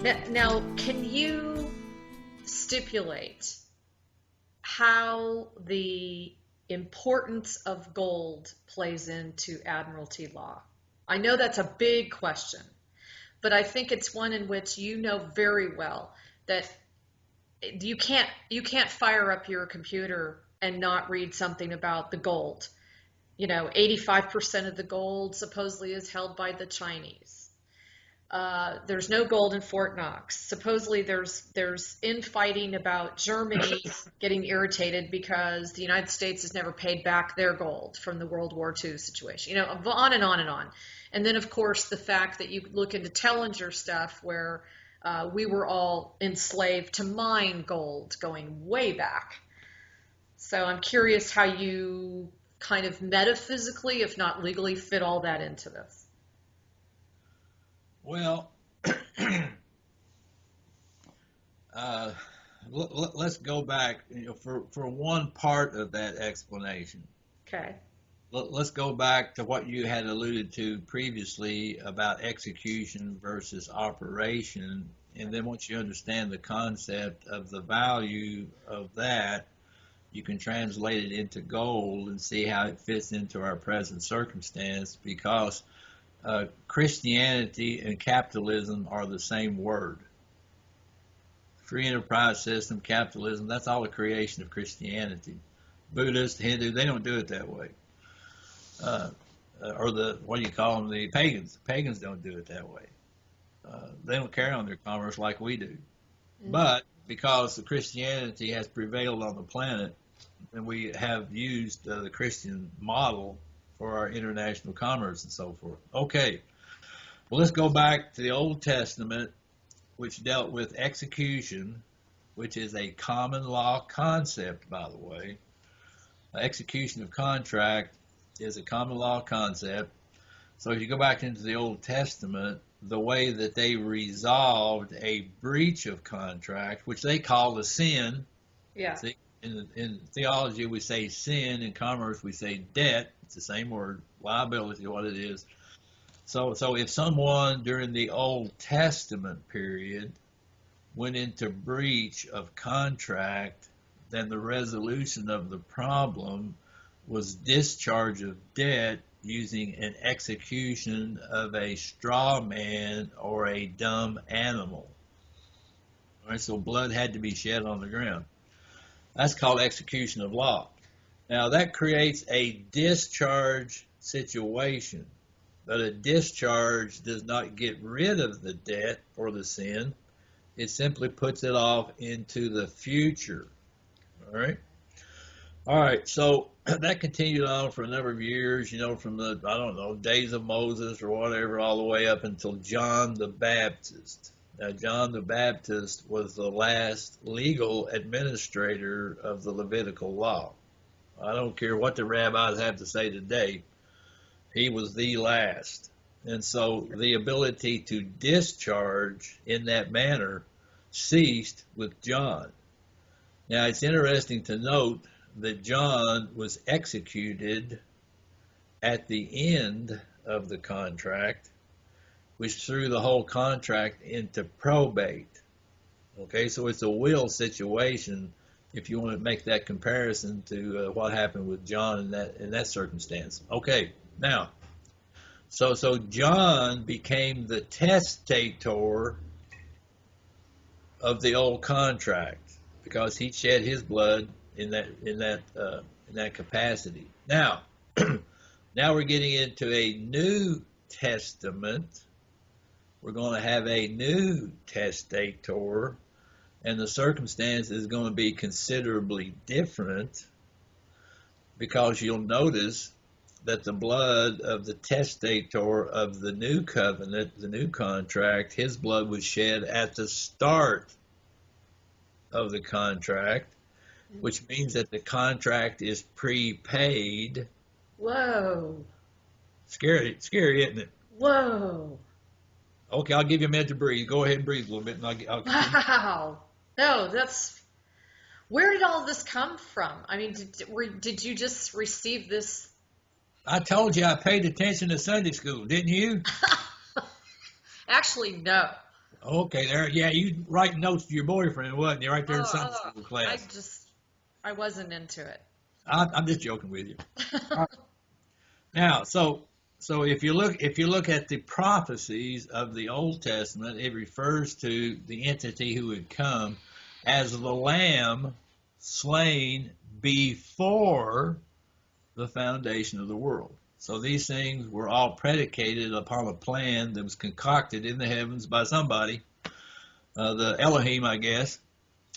Now, can you stipulate how the importance of gold plays into Admiralty law? I know that's a big question, but I think it's one in which you know very well that you can't fire up your computer and not read something about the gold. 85% of the gold supposedly is held by the Chinese. There's no gold in Fort Knox. Supposedly there's infighting about Germany getting irritated because the United States has never paid back their gold from the World War II situation. On and on and on. And then of course the fact that you look into Tellinger stuff where we were all enslaved to mine gold going way back. So I'm curious how you kind of metaphysically, if not legally, fit all that into this. Well, let's go back for one part of that explanation. Okay. Let's go back to what you had alluded to previously about execution versus operation. And then once you understand the concept of the value of that, you can translate it into gold and see how it fits into our present circumstance, because Christianity and capitalism are the same word. Free enterprise system, capitalism, that's all a creation of Christianity. Buddhist, Hindu, they don't do it that way. Or what do you call them, the pagans. The pagans don't do it that way. They don't carry on their commerce like we do. Mm-hmm. But because the Christianity has prevailed on the planet, and we have used the Christian model for our international commerce and so forth. Okay, well, let's go back to the Old Testament, which dealt with execution, which is a common law concept, by the way. Execution of contract is a common law concept. So if you go back into the Old Testament, the way that they resolved a breach of contract, which they call a sin. Yeah. See, in theology, we say sin. In commerce, we say debt. It's the same word. Liability, what it is. So if someone during the Old Testament period went into breach of contract, then the resolution of the problem was discharge of debt using an execution of a straw man or a dumb animal. All right, so blood had to be shed on the ground. That's called execution of law. Now that creates a discharge situation, but a discharge does not get rid of the debt or the sin. It simply puts it off into the future. All right. All right, so that continued on for a number of years, from the, days of Moses or whatever, all the way up until John the Baptist. Now, John the Baptist was the last legal administrator of the Levitical law. I don't care what the rabbis have to say today. He was the last. And so the ability to discharge in that manner ceased with John. Now, it's interesting to note that John was executed at the end of the contract, which threw the whole contract into probate. Okay, so it's a will situation if you want to make that comparison to what happened with John in that circumstance. Okay, now, so John became the testator of the old contract because he shed his blood in that capacity. Now, now we're getting into a New Testament. We're going to have a new testator, and the circumstance is going to be considerably different, because you'll notice that the blood of the testator of the new covenant, the new contract, his blood was shed at the start of the contract, which means that the contract is prepaid. Whoa. Scary, isn't it? Whoa. Okay, I'll give you a minute to breathe. Go ahead and breathe a little bit, and I'll Wow. No, that's... Where did all this come from? I mean, did you just receive this? I told you I paid attention to Sunday school, didn't you? Actually, no. Okay, there. Yeah, you writing notes to your boyfriend, wasn't you? Right there in Sunday Oh, school class. I wasn't into it. I'm just joking with you. All right. Now, so if you look at the prophecies of the Old Testament, it refers to the entity who would come as the Lamb slain before the foundation of the world. So these things were all predicated upon a plan that was concocted in the heavens by somebody, the Elohim, I guess.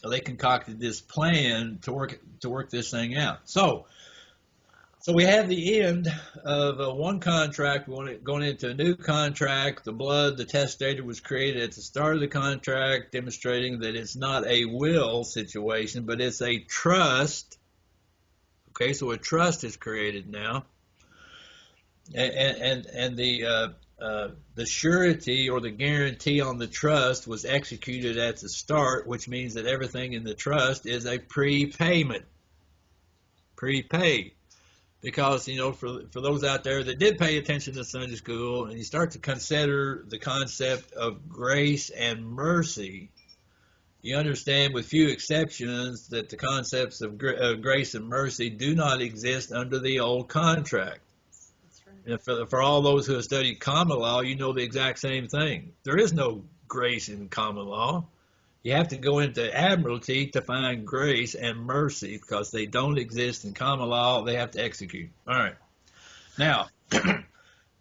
They concocted this plan to work this thing out. So we have the end of one contract going into a new contract. The testator was created at the start of the contract, demonstrating that it's not a will situation, but it's a trust. Okay, so a trust is created now, and the surety or the guarantee on the trust was executed at the start, which means that everything in the trust is a prepaid. Because, for those out there that did pay attention to Sunday school, and you start to consider the concept of grace and mercy, you understand, with few exceptions, that the concepts of grace and mercy do not exist under the old contract. That's right. And for all those who have studied common law, you know the exact same thing. There is no grace in common law. You have to go into Admiralty to find grace and mercy because they don't exist in common law. They have to execute. All right. Now,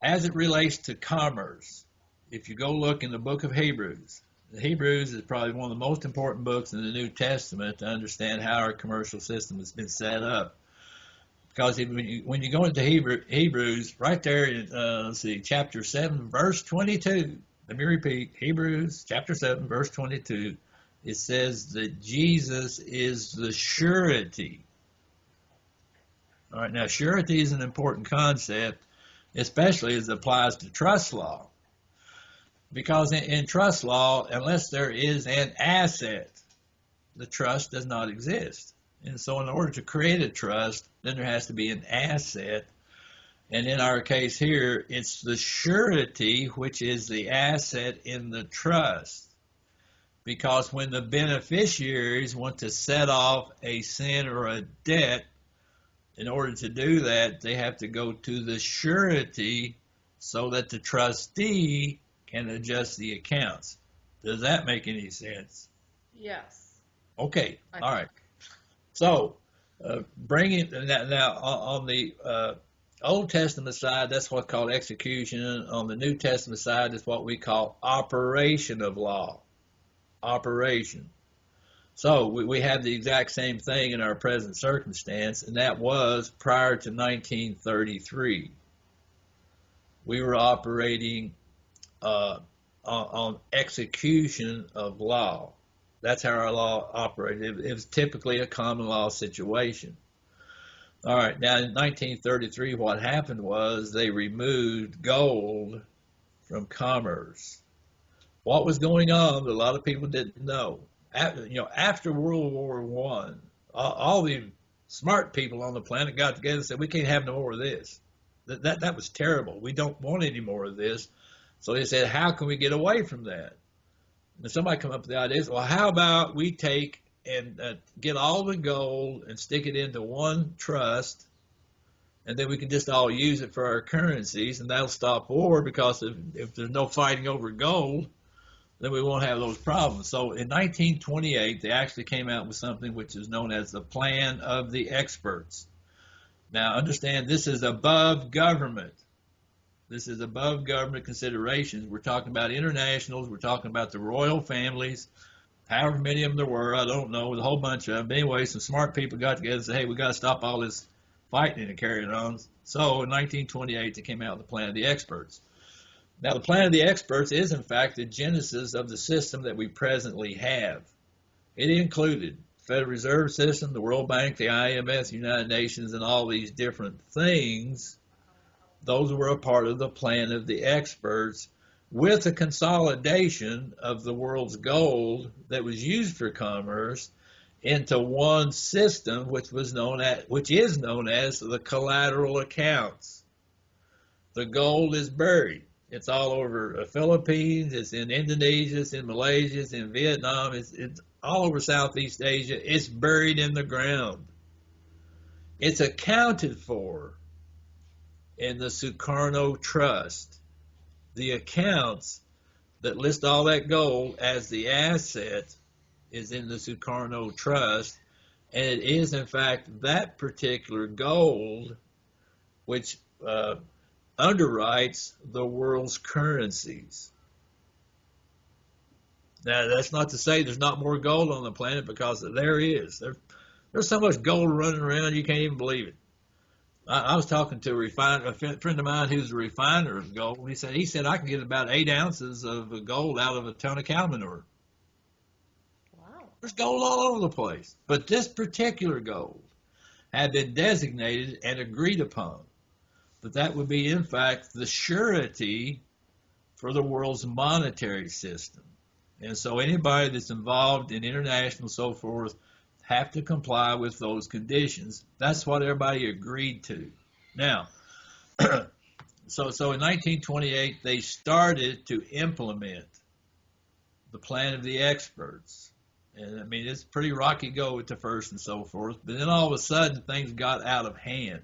as it relates to commerce, if you go look in the book of Hebrews, the Hebrews is probably one of the most important books in the New Testament to understand how our commercial system has been set up. Because when you go into Hebrews, right there in, chapter 7, verse 22, let me repeat, Hebrews chapter 7, verse 22, it says that Jesus is the surety. All right, now surety is an important concept, especially as it applies to trust law. Because in trust law, unless there is an asset, the trust does not exist. And so in order to create a trust, then there has to be an asset. And in our case here, it's the surety, which is the asset in the trust. Because when the beneficiaries want to set off a sin or a debt, in order to do that, they have to go to the surety so that the trustee can adjust the accounts. Does that make any sense? Yes. Okay, I all right. think. So, bringing now on the Old Testament side, that's what's called execution. On the New Testament side, it's what we call operation of law. Operation. So we have the exact same thing in our present circumstance, and that was prior to 1933. We were operating on execution of law. That's how our law operated. It was typically a common law situation. All right, now in 1933, what happened was they removed gold from commerce. What was going on that a lot of people didn't know? After World War I, all the smart people on the planet got together and said, we can't have no more of this. That was terrible. We don't want any more of this. So they said, how can we get away from that? And somebody come up with the idea, well, how about we take and get all the gold and stick it into one trust, and then we can just all use it for our currencies, and that'll stop war, because if there's no fighting over gold, then we won't have those problems. So in 1928, they actually came out with something which is known as the Plan of the Experts. Now, understand, this is above government. This is above government considerations. We're talking about internationals. We're talking about the royal families, however many of them there were. I don't know. There's a whole bunch of them. But anyway, some smart people got together and said, hey, we got to stop all this fighting and carrying on. So in 1928, they came out with the Plan of the Experts. Now, the Plan of the Experts is, in fact, the genesis of the system that we presently have. It included the Federal Reserve System, the World Bank, the IMF, the United Nations, and all these different things. Those were a part of the Plan of the Experts, with a consolidation of the world's gold that was used for commerce into one system, which is known as the collateral accounts. The gold is buried. It's all over the Philippines. It's in Indonesia. It's in Malaysia. It's in Vietnam. It's all over Southeast Asia. It's buried in the ground. It's accounted for in the Sukarno Trust. The accounts that list all that gold as the asset is in the Sukarno Trust, and it is, in fact, that particular gold which underwrites the world's currencies. Now, that's not to say there's not more gold on the planet, because there is. There's so much gold running around you can't even believe it. I was talking to a friend of mine who's a refiner of gold. He said I can get about 8 ounces of gold out of a ton of cow manure. Wow. There's gold all over the place. But this particular gold had been designated and agreed upon that would be, in fact, the surety for the world's monetary system. And so anybody that's involved in international and so forth have to comply with those conditions. That's what everybody agreed to. Now, so in 1928, they started to implement the plan of the experts. And I mean, it's pretty rocky go at the first and so forth, but then all of a sudden things got out of hand.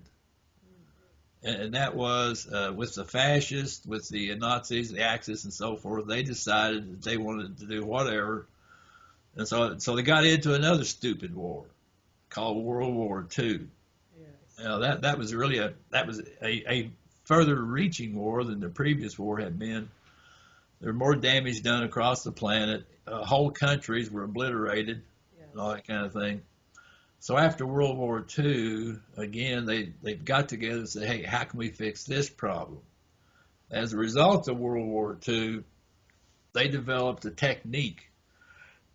And that was with the fascists, with the Nazis, the Axis, and so forth. They decided that they wanted to do whatever. And so they got into another stupid war called World War II. Yes. Now that was really a further reaching war than the previous war had been. There was more damage done across the planet. Whole countries were obliterated, Yes. and all that kind of thing. So after World War II, again, they got together and said, hey, how can we fix this problem? As a result of World War II, they developed a technique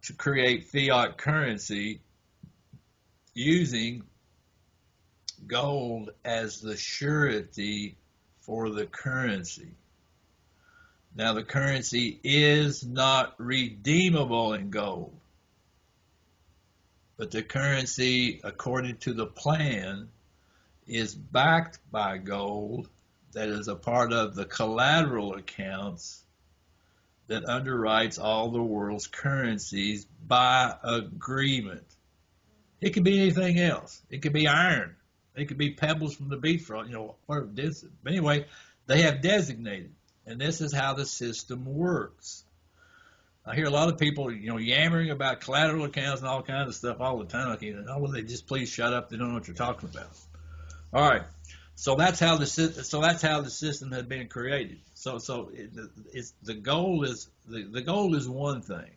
to create fiat currency using gold as the surety for the currency. Now, the currency is not redeemable in gold, but the currency, according to the plan, is backed by gold that is a part of the collateral accounts that underwrites all the world's currencies by agreement. It could be anything else. It could be iron. It could be pebbles from the beachfront, whatever it is. But anyway, they have designated, and this is how the system works. I hear a lot of people, yammering about collateral accounts and all kinds of stuff all the time. Will they just please shut up? They don't know what you're talking about. All right. So that's how the system had been created. So the goal is one thing,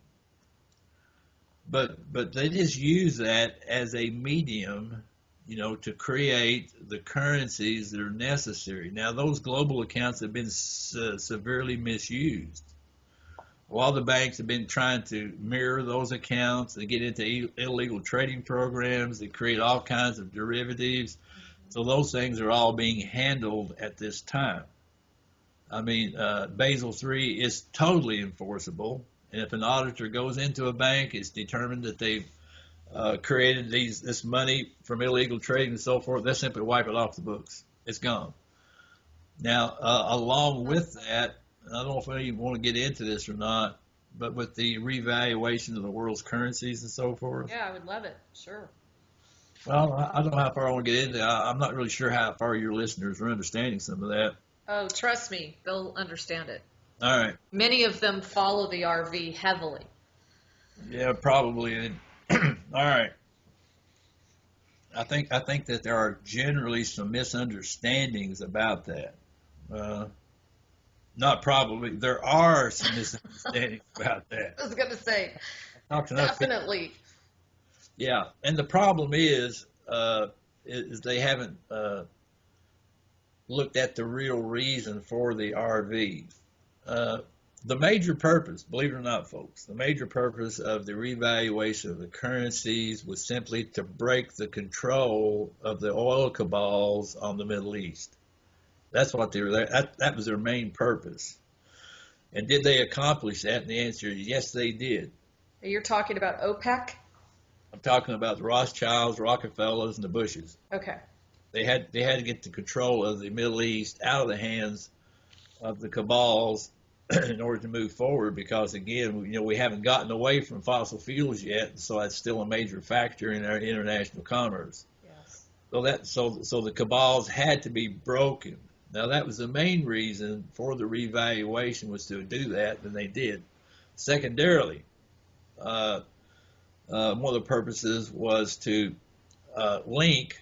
but they just use that as a medium, to create the currencies that are necessary. Now, those global accounts have been severely misused. A lot of the banks have been trying to mirror those accounts. They get into illegal trading programs. They create all kinds of derivatives. So those things are all being handled at this time. I mean, Basel III is totally enforceable. And if an auditor goes into a bank, it's determined that they've created this money from illegal trading and so forth, they simply wipe it off the books. It's gone. Now, along with that, I don't know if I even want to get into this or not, but with the revaluation of the world's currencies and so forth. Yeah, I would love it. Sure. Well, I don't know how far I want to get into it. I'm not really sure how far your listeners are understanding some of that. Oh, trust me, they'll understand it. All right. Many of them follow the RV heavily. Yeah, probably. All right. I think that there are generally some misunderstandings about that. Not probably. There are some misunderstandings about that. I was going to say, Talk to enough people. definitely. Yeah, and the problem is they haven't looked at the real reason for the RV. The major purpose, believe it or not, folks, the major purpose of the revaluation of the currencies was simply to break the control of the oil cabals on the Middle East. That's what they were there. That was their main purpose. And did they accomplish that? And the answer is yes, they did. You're talking about OPEC? I'm talking about the Rothschilds, Rockefellers, and the Bushes. Okay. They had to get the control of the Middle East out of the hands of the cabals in order to move forward, because again, we haven't gotten away from fossil fuels yet, so that's still a major factor in our international commerce. Yes. So the cabals had to be broken. Now that was the main reason for the revaluation, was to do that, and they did. Secondarily, one of the purposes was to link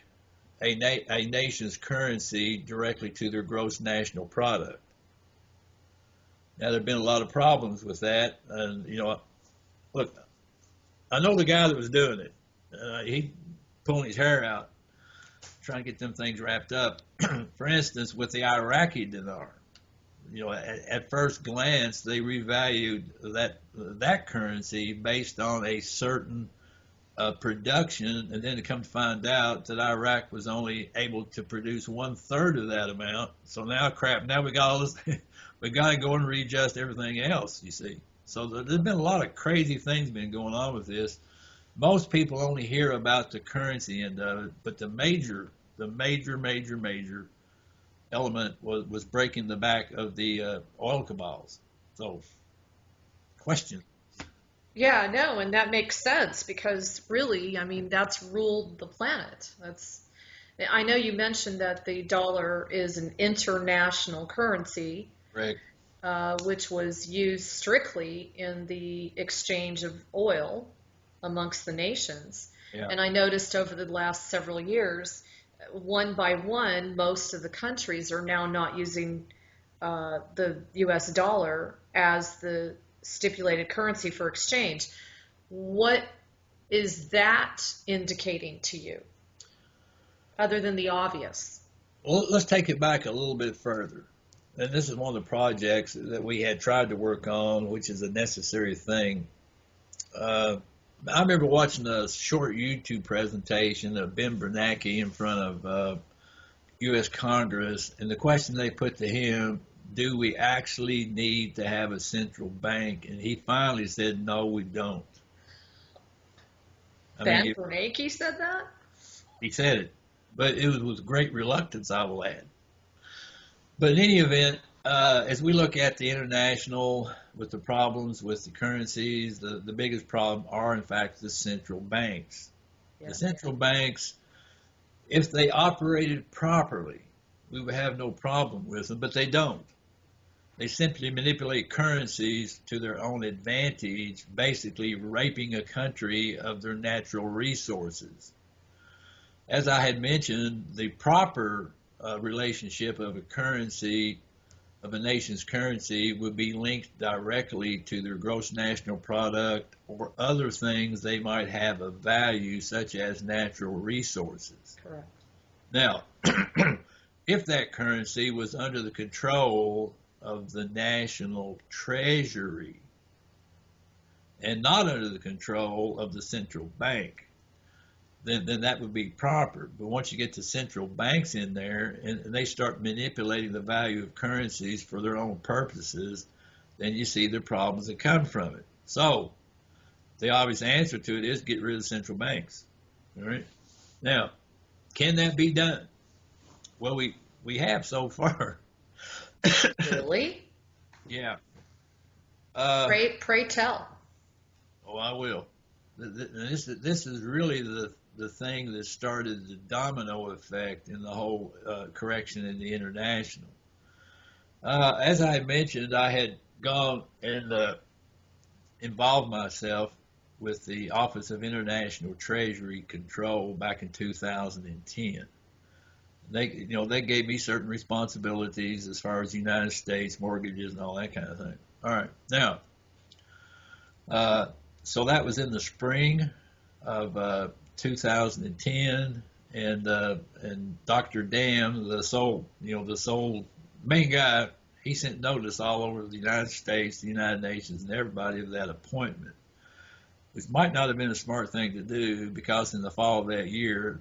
a nation's currency directly to their gross national product. Now, there have been a lot of problems with that, and look, I know the guy that was doing it. He pulling his hair out, trying to get them things wrapped up. For instance, with the Iraqi dinar, at first glance, they revalued that currency based on a certain production, and then to come to find out that Iraq was only able to produce 1/3 of that amount. So now we got all this. We got to go and readjust everything else, you see. So there's been a lot of crazy things been going on with this. Most people only hear about the currency end of it, but the major element was breaking the back of the oil cabals. So, question. Yeah, no, and that makes sense, because really, I mean, that's ruled the planet. I know you mentioned that the dollar is an international currency. Right. Which was used strictly in the exchange of oil amongst the nations. Yeah. And I noticed over the last several years, one by one, most of the countries are now not using the US dollar as the stipulated currency for exchange. What is that indicating to you, other than the obvious? Well, let's take it back a little bit further. And this is one of the projects that we had tried to work on, which is a necessary thing. I remember watching a short YouTube presentation of Ben Bernanke in front of U.S. Congress, and the question they put to him, do we actually need to have a central bank? And he finally said, no, we don't. Ben Bernanke said that? He said it, but it was with great reluctance, I will add. But in any event, as we look at the international, with the problems with the currencies, the biggest problem are, in fact, the central banks. Yeah. The central banks, if they operated properly, we would have no problem with them, but they don't. They simply manipulate currencies to their own advantage, basically raping a country of their natural resources. As I had mentioned, the proper relationship of a nation's currency would be linked directly to their gross national product or other things they might have of value, such as natural resources. Correct. Now, if that currency was under the control of the national treasury and not under the control of the central bank, then that would be proper. But once you get to central banks in there and they start manipulating the value of currencies for their own purposes, then you see the problems that come from it. So the obvious answer to it is get rid of central banks. All right. Now, can that be done? Well, we have so far. Really? Yeah. Pray tell. Oh, I will. This is really the thing that started the domino effect in the whole correction in the international. As I mentioned, I had gone and involved myself with the Office of International Treasury Control back in 2010. They gave me certain responsibilities as far as the United States mortgages and all that kind of thing. All right, now, so that was in the spring of 2010, and Dr. Dam, the sole main guy, he sent notice all over the United States, the United Nations, and everybody of that appointment, which might not have been a smart thing to do, because in the fall of that year,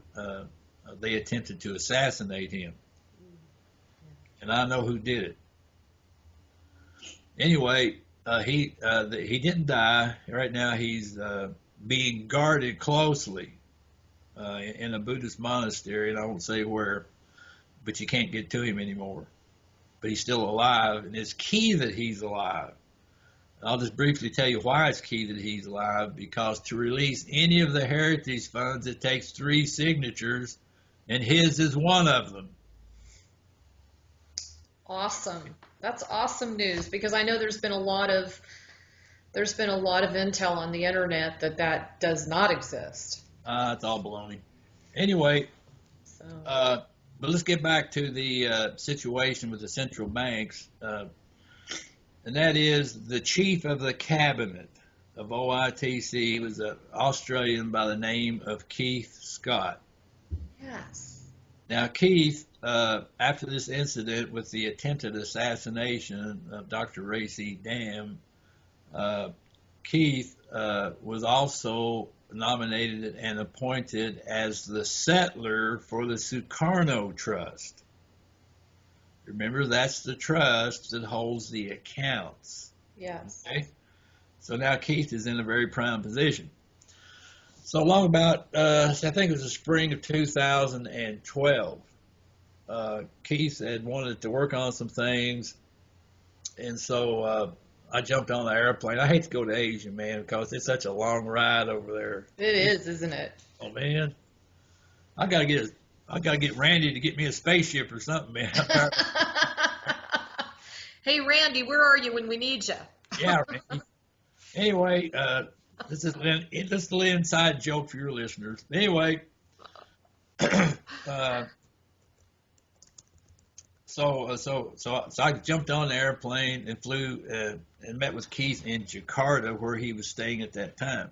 they attempted to assassinate him. And I know who did it. Anyway, he didn't die. Right now he's being guarded closely in a Buddhist monastery, and I won't say where, but you can't get to him anymore. but he's still alive, and it's key that he's alive. I'll just briefly tell you why it's key that he's alive, because to release any of the heritage funds, it takes 3 signatures, and his is one of them. Awesome. That's awesome news, because I know there's been a lot of intel on the internet that does not exist. It's all baloney. Anyway, So, but let's get back to the situation with the central banks. And that is the chief of the cabinet of OITC was an Australian by the name of Keith Scott. yes. Now, Keith, after this incident with the attempted assassination of Dr. Ray C. Dam, Keith was also nominated and appointed as the settler for the Sukarno Trust. Remember, that's the trust that holds the accounts. Yes. Okay? So now Keith is in a very prime position. So long about, I think it was the spring of 2012, Keith had wanted to work on some things, and so I jumped on the airplane. I hate to go to Asia, man, because it's such a long ride over there. It is, isn't it? Oh, man. I gotta get Randy to get me a spaceship or something, man. Hey, Randy, where are you when we need you? Yeah, Randy. Anyway, this is a little inside joke for your listeners. Anyway, so I jumped on the airplane and flew and met with Keith in Jakarta, where he was staying at that time.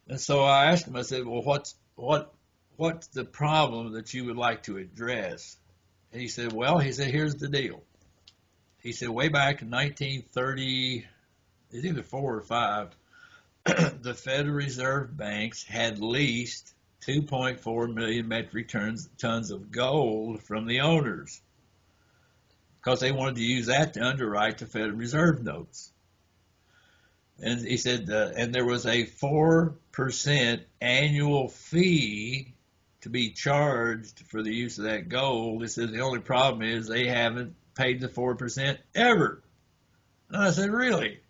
And so I asked him, I said, well, what's the problem that you would like to address? And he said, here's the deal. He said, way back in 1930, it's either 4 or 5, the Federal Reserve banks had leased 2.4 million metric tons of gold from the owners because they wanted to use that to underwrite the Federal Reserve notes. And he said, and there was a 4% annual fee to be charged for the use of that gold. He said, the only problem is they haven't paid the 4% ever. And I said, really?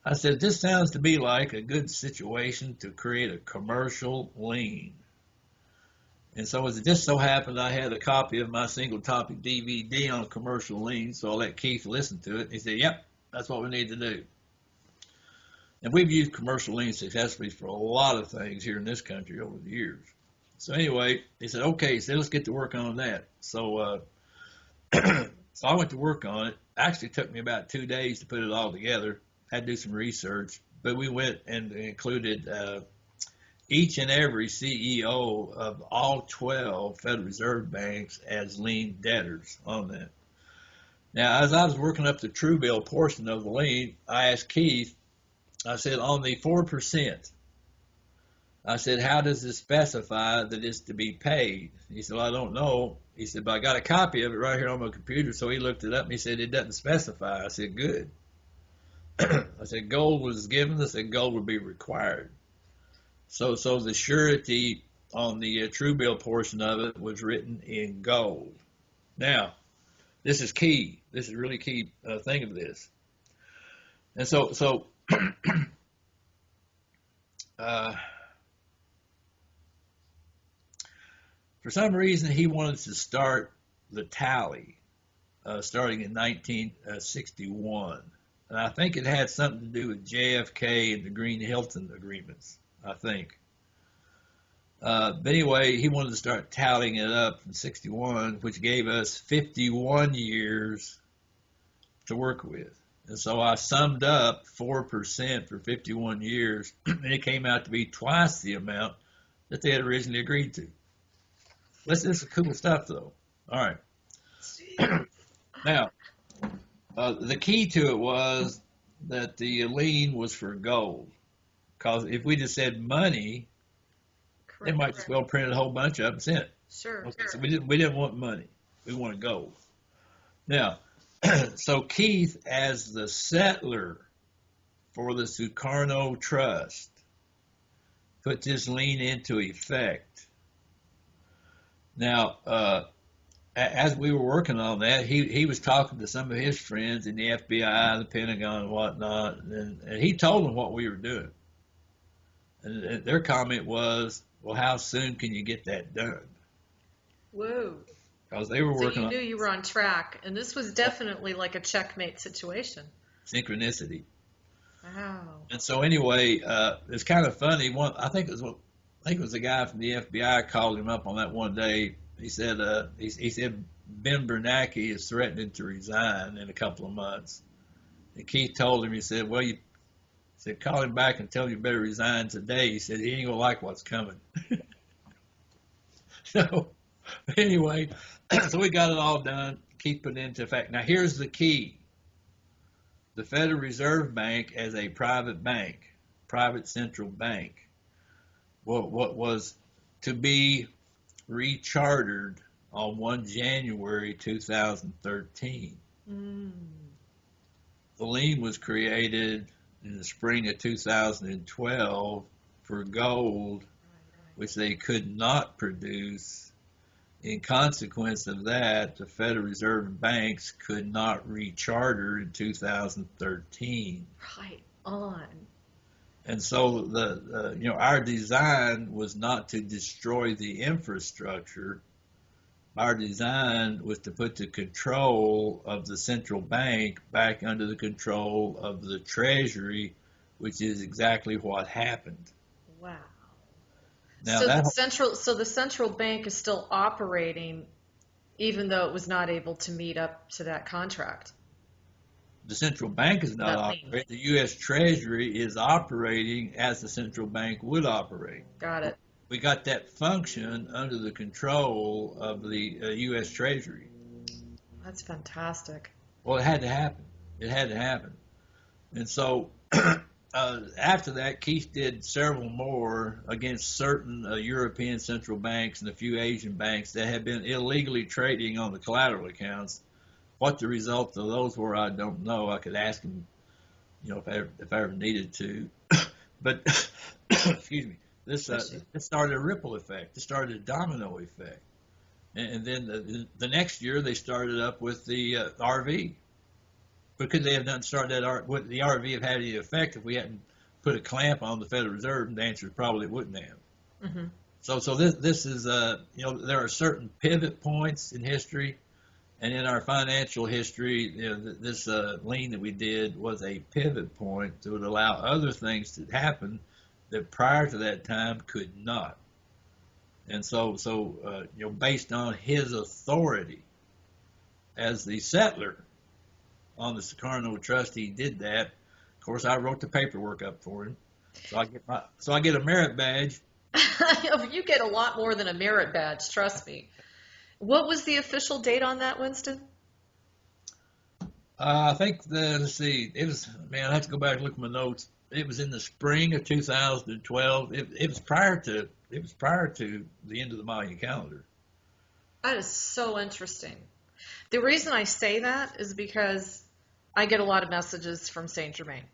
I said, this sounds to be like a good situation to create a commercial lien. And so as it just so happened, I had a copy of my single topic DVD on commercial lien, so I let Keith listen to it. He said, yep, that's what we need to do. And we've used commercial liens successfully for a lot of things here in this country over the years. So anyway, he said, okay, he said, let's get to work on that. So so I went to work on it. Actually, it took me about 2 days to put it all together. Had to do some research, but we went and included each and every CEO of all 12 Federal Reserve banks as lien debtors on that. Now, as I was working up the true bill portion of the lien, I asked Keith, I said, on the 4%, I said, how does it specify that it's to be paid? He said, well, I don't know. He said, but I got a copy of it right here on my computer. So he looked it up and he said, it doesn't specify. I said, good. I said, gold was given. I said, gold would be required. So the surety on the true bill portion of it was written in gold. Now, this is key. This is a really key thing of this. And so for some reason, he wanted to start the tally starting in 1961. And I think it had something to do with JFK and the Green-Hilton agreements, I think. But anyway, he wanted to start tallying it up from 61, which gave us 51 years to work with. And so I summed up 4% for 51 years, and it came out to be twice the amount that they had originally agreed to. This is cool stuff, though. All right. Now, the key to it was that the lien was for gold. Because if we just said money, Correct. they might just well print a whole bunch of them and send it. Sure. Okay, so we didn't want money. We wanted gold. Now, so Keith, as the settler for the Sukarno Trust, put this lien into effect. Now, as we were working on that, he was talking to some of his friends in the FBI, the Pentagon, and whatnot, and he told them what we were doing. And their comment was, "Well, how soon can you get that done?" Whoa. Because they were So working you on knew you were on track, and this was definitely like a checkmate situation. synchronicity. Wow. And so anyway, it's kind of funny. I think it was the guy from the FBI called him up on that one day. He said he said Ben Bernanke is threatening to resign in a couple of months. And Keith told him, he said, "Well, you said call him back and tell him you better resign today." He said he ain't gonna like what's coming. So anyway, so we got it all done. Keith put it into effect. Now here's the key: the Federal Reserve Bank as a private bank, private central bank, what was to be rechartered on 1 January 2013. Mm. The lien was created in the spring of 2012 for gold, which they could not produce. In consequence of that, the Federal Reserve banks could not recharter in 2013. Right on. And so our design was not to destroy the infrastructure. Our design was to put the control of the central bank back under the control of the Treasury, which is exactly what happened. Wow. Now So the central bank is still operating, even though it was not able to meet up to that contract. The central bank is not operating. The U.S. Treasury is operating as the central bank would operate. Got it. We got that function under the control of the U.S. Treasury. That's fantastic. Well, it had to happen. It had to happen. And so after that, Keith did several more against certain European central banks and a few Asian banks that had been illegally trading on the collateral accounts. What the result of those were, I don't know. I could ask him, if I ever needed to. But excuse me, this started a ripple effect. This started a domino effect, and then the next year they started up with the RV. But could they have done start that? Would the RV have had any effect if we hadn't put a clamp on the Federal Reserve? And the answer is probably it wouldn't have. Mm-hmm. So this is there are certain pivot points in history. And in our financial history, this lien that we did was a pivot point that would allow other things to happen that prior to that time could not. And so based on his authority as the settler on the Sukarno Trust, he did that. Of course, I wrote the paperwork up for him, so I get a merit badge. You get a lot more than a merit badge, trust me. What was the official date on that, Winston? I think let's see, it was, I have to go back and look at my notes. It was in the spring of 2012. It was prior to the end of the Mayan calendar. That is so interesting. The reason I say that is because I get a lot of messages from Saint Germain.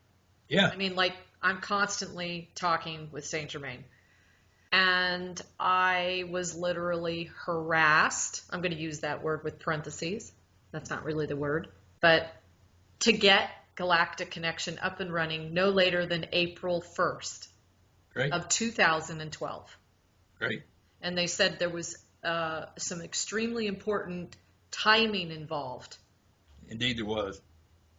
Yeah. I'm constantly talking with Saint Germain. And I was literally harassed. I'm going to use that word with parentheses. That's not really the word. But to get Galactic Connection up and running no later than April 1st of 2012. Great. And they said there was some extremely important timing involved. Indeed there was.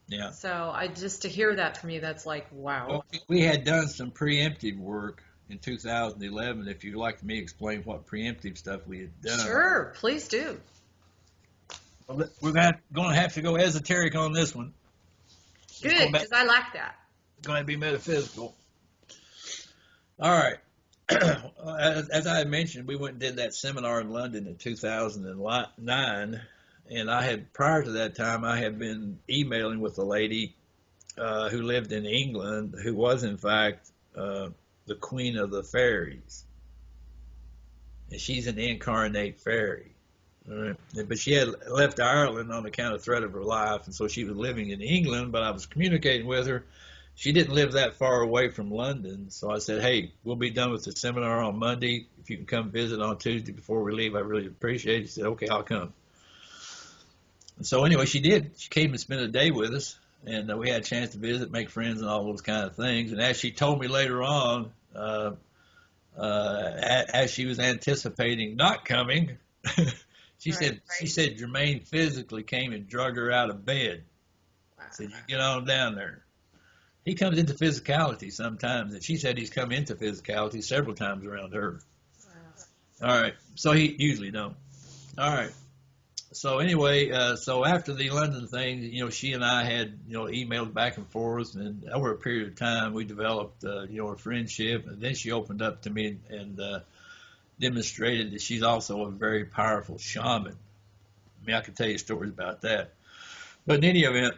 Yeah. So to hear that from you, that's like, wow. Well, we had done some preemptive work in 2011, if you'd like me to explain what preemptive stuff we had done. Sure, please do. Well, we're going to have to go esoteric on this one. Good, because I like that. It's going to be metaphysical. All right. As I had mentioned, we went and did that seminar in London in 2009, and prior to that time, I had been emailing with a lady who lived in England, who was, in fact, the Queen of the Fairies. And she's an incarnate fairy. All right. But she had left Ireland on account of threat of her life, and so she was living in England, but I was communicating with her. She didn't live that far away from London, so I said, hey, we'll be done with the seminar on Monday. If you can come visit on Tuesday before we leave, I really appreciate it. She said, okay, I'll come. So anyway, she did. She came and spent a day with us, and we had a chance to visit, make friends, and all those kind of things. And as she told me later on, as she was anticipating not coming, she said Germaine physically came and drug her out of bed. Wow. Said, "You get on down there." He comes into physicality sometimes, and she said he's come into physicality several times around her. Wow. All right, so he usually don't. All right. So anyway, so after the London thing, she and I had, emailed back and forth, and over a period of time, we developed, a friendship. And then she opened up to me and demonstrated that she's also a very powerful shaman. I mean, I could tell you stories about that. But in any event,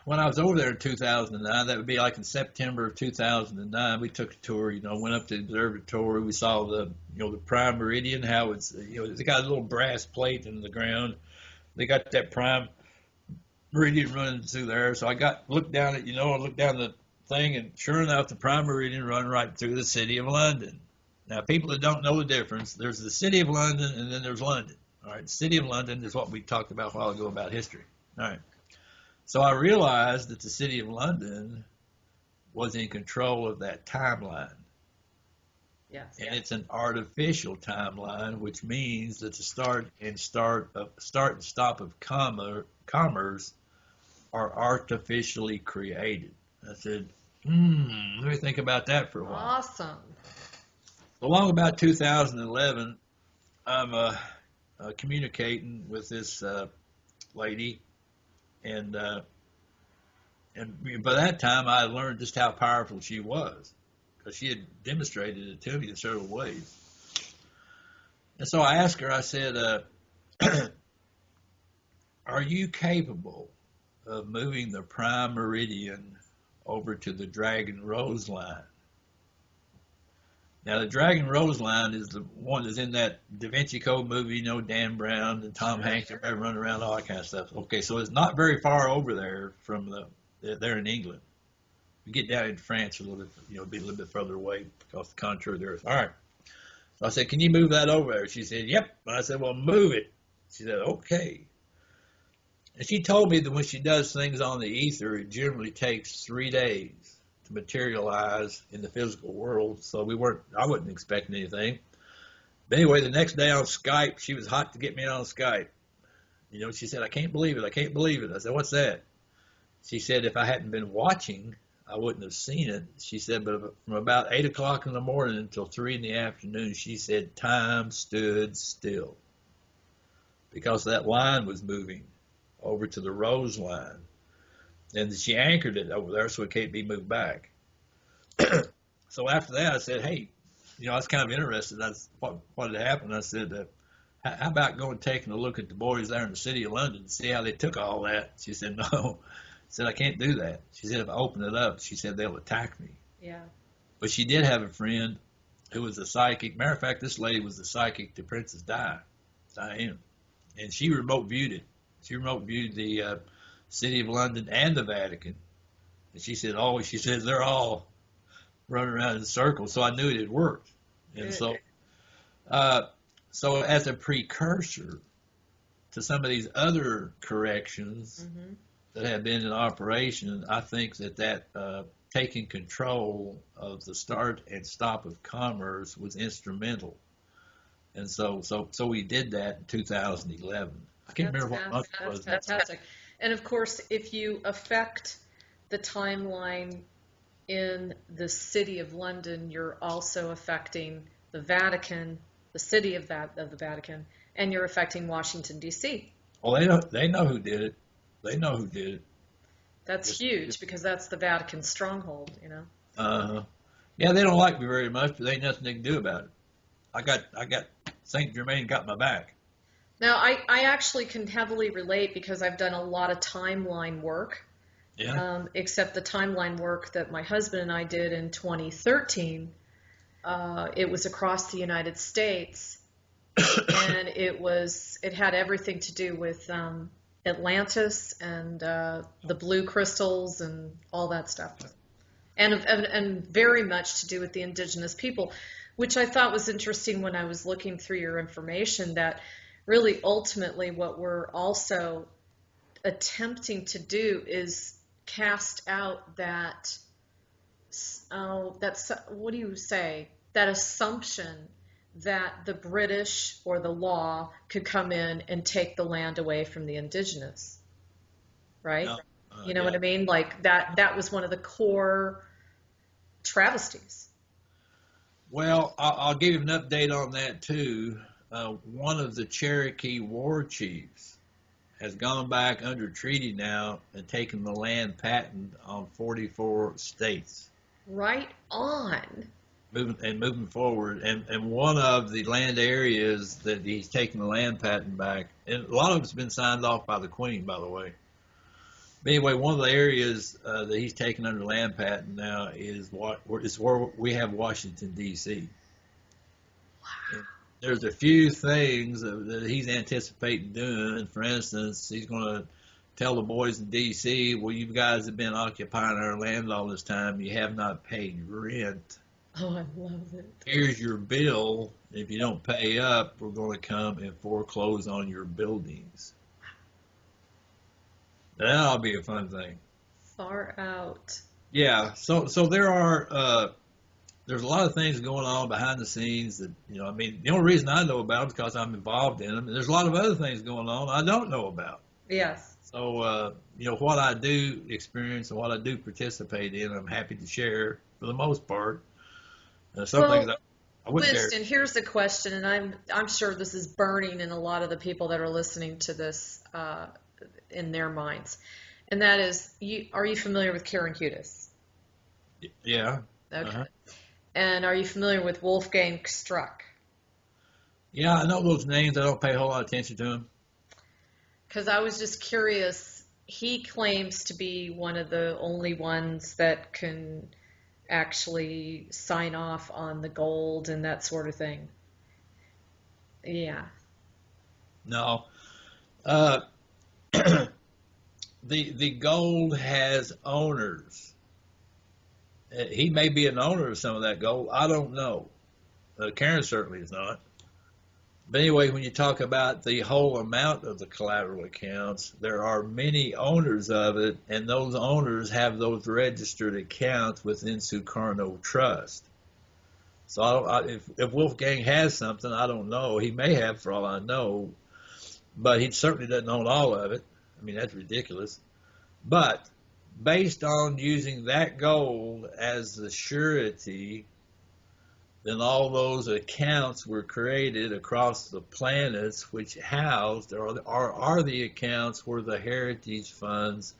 when I was over there in 2009, that would be like in September of 2009, we took a tour, went up to the observatory. We saw the prime meridian, how it's, they got a little brass plate in the ground. They got that prime meridian running through there. So I looked down at, I looked down the thing, and sure enough, the prime meridian run right through the city of London. Now, people that don't know the difference, there's the city of London and then there's London. All right, the city of London is what we talked about a while ago about history. All right. So I realized that the city of London was in control of that timeline. Yes. And it's an artificial timeline, which means that the start and stop of commerce are artificially created. I said, let me think about that for a while. Awesome. Along about 2011, I'm communicating with this lady. And by that time, I learned just how powerful she was, because she had demonstrated it to me in several ways. And so I asked her, I said, are you capable of moving the prime meridian over to the Dragon Rose line? Now, the Dragon Rose line is the one that's in that Da Vinci Code movie, Dan Brown and Tom Hanks, everybody running around, all that kind of stuff. Okay, so it's not very far over there from there in England. We get down into France a little bit, be a little bit further away because the contour of the earth. All right. So I said, can you move that over there? She said, yep. And I said, well, move it. She said, okay. And she told me that when she does things on the ether, it generally takes 3 days to materialize in the physical world. So I wasn't expecting anything. But anyway, the next day on Skype, she was hot to get me on Skype. She said, I can't believe it. I can't believe it. I said, what's that? She said, if I hadn't been watching, I wouldn't have seen it. She said, but from about 8 o'clock in the morning until 3 in the afternoon, she said, time stood still because that line was moving over to the Rose line. And she anchored it over there so it can't be moved back. So after that, I said, hey, I was kind of interested. That's what had happened. I said, how about going and taking a look at the boys there in the city of London and see how they took all that? She said, no. I said, I can't do that. She said, if I open it up, she said, they'll attack me. Yeah. But she did have a friend who was a psychic. Matter of fact, this lady was the psychic to Princess Diana. And she remote viewed it. She remote viewed the City of London and the Vatican. And she said, they're all running around in circles. So I knew it had worked. And so as a precursor to some of these other corrections that have been in operation, I think that taking control of the start and stop of commerce was instrumental. And so we did that in 2011. I can't remember what month it was. That's fantastic. And of course, if you affect the timeline in the City of London, you're also affecting the Vatican, the city of the Vatican, and you're affecting Washington, D.C. Well, they know who did it. They know who did it. That's huge because that's the Vatican stronghold, Yeah, they don't like me very much, but there ain't nothing they can do about it. I got St. Germaine got my back. Now, I actually can heavily relate because I've done a lot of timeline work. Yeah. Except the timeline work that my husband and I did in 2013, it was across the United States, and it had everything to do with Atlantis and the blue crystals and all that stuff, and very much to do with the indigenous people, which I thought was interesting when I was looking through your information, that really ultimately what we're also attempting to do is cast out that, oh, that's, what do you say? That assumption that the British or the law could come in and take the land away from the indigenous, right? No, You know yeah. what I mean? Like that was one of the core travesties. Well, I'll give you an update on that too. One of the Cherokee war chiefs has gone back under treaty now and taken the land patent on 44 states. Right on. Moving forward, and one of the land areas that he's taken the land patent back, and a lot of it's been signed off by the Queen, by the way. But anyway, one of the areas that he's taken under land patent now is where we have Washington D.C. Wow. There's a few things that he's anticipating doing. For instance, he's going to tell the boys in D.C., well, you guys have been occupying our land all this time. You have not paid rent. Oh, I love it. Here's your bill. If you don't pay up, we're going to come and foreclose on your buildings. That'll be a fun thing. Far out. Yeah. So there are there's a lot of things going on behind the scenes that, I mean, the only reason I know about them is because I'm involved in them. And there's a lot of other things going on I don't know about. Yes. So, what I do experience and what I do participate in, I'm happy to share for the most part. Some Well, things I wouldn't share. Winston, here's the question, and I'm sure this is burning in a lot of the people that are listening to this in their minds, and that is, are you familiar with Karen Hudis? Yeah. Okay. Uh-huh. And are you familiar with Wolfgang Struck? Yeah, I know those names. I don't pay a whole lot of attention to them. Because I was just curious. He claims to be one of the only ones that can actually sign off on the gold and that sort of thing. Yeah. No. The gold has owners. He may be an owner of some of that gold. I don't know. Karen certainly is not. But anyway, when you talk about the whole amount of the collateral accounts, there are many owners of it, and those owners have those registered accounts within Sukarno Trust. So if Wolfgang has something, I don't know. He may have, for all I know, but he certainly doesn't own all of it. I mean, that's ridiculous. But based on using that gold as the surety, then all those accounts were created across the planets, which housed are the accounts where the heritage funds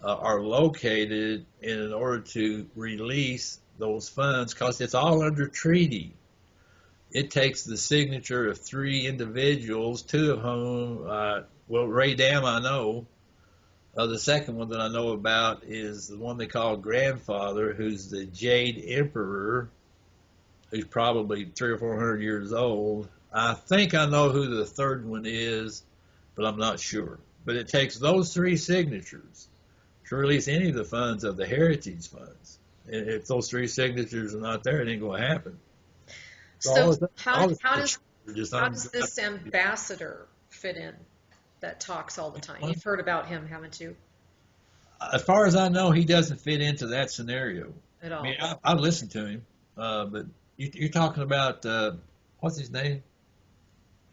are located in order to release those funds, because it's all under treaty. It takes the signature of 3 individuals, 2 of whom, Ray Dam I know. The second one that I know about is the one they call Grandfather, who's the Jade Emperor, who's probably 300 or 400 years old. I think I know who the third one is, but I'm not sure. But it takes those 3 signatures to release any of the funds of the heritage funds. And if those 3 signatures are not there, it ain't going to happen. So how does this ambassador fit in that talks all the time? You've heard about him, haven't you? As far as I know, he doesn't fit into that scenario. At all. I mean, I listened to him, but you're talking about, what's his name?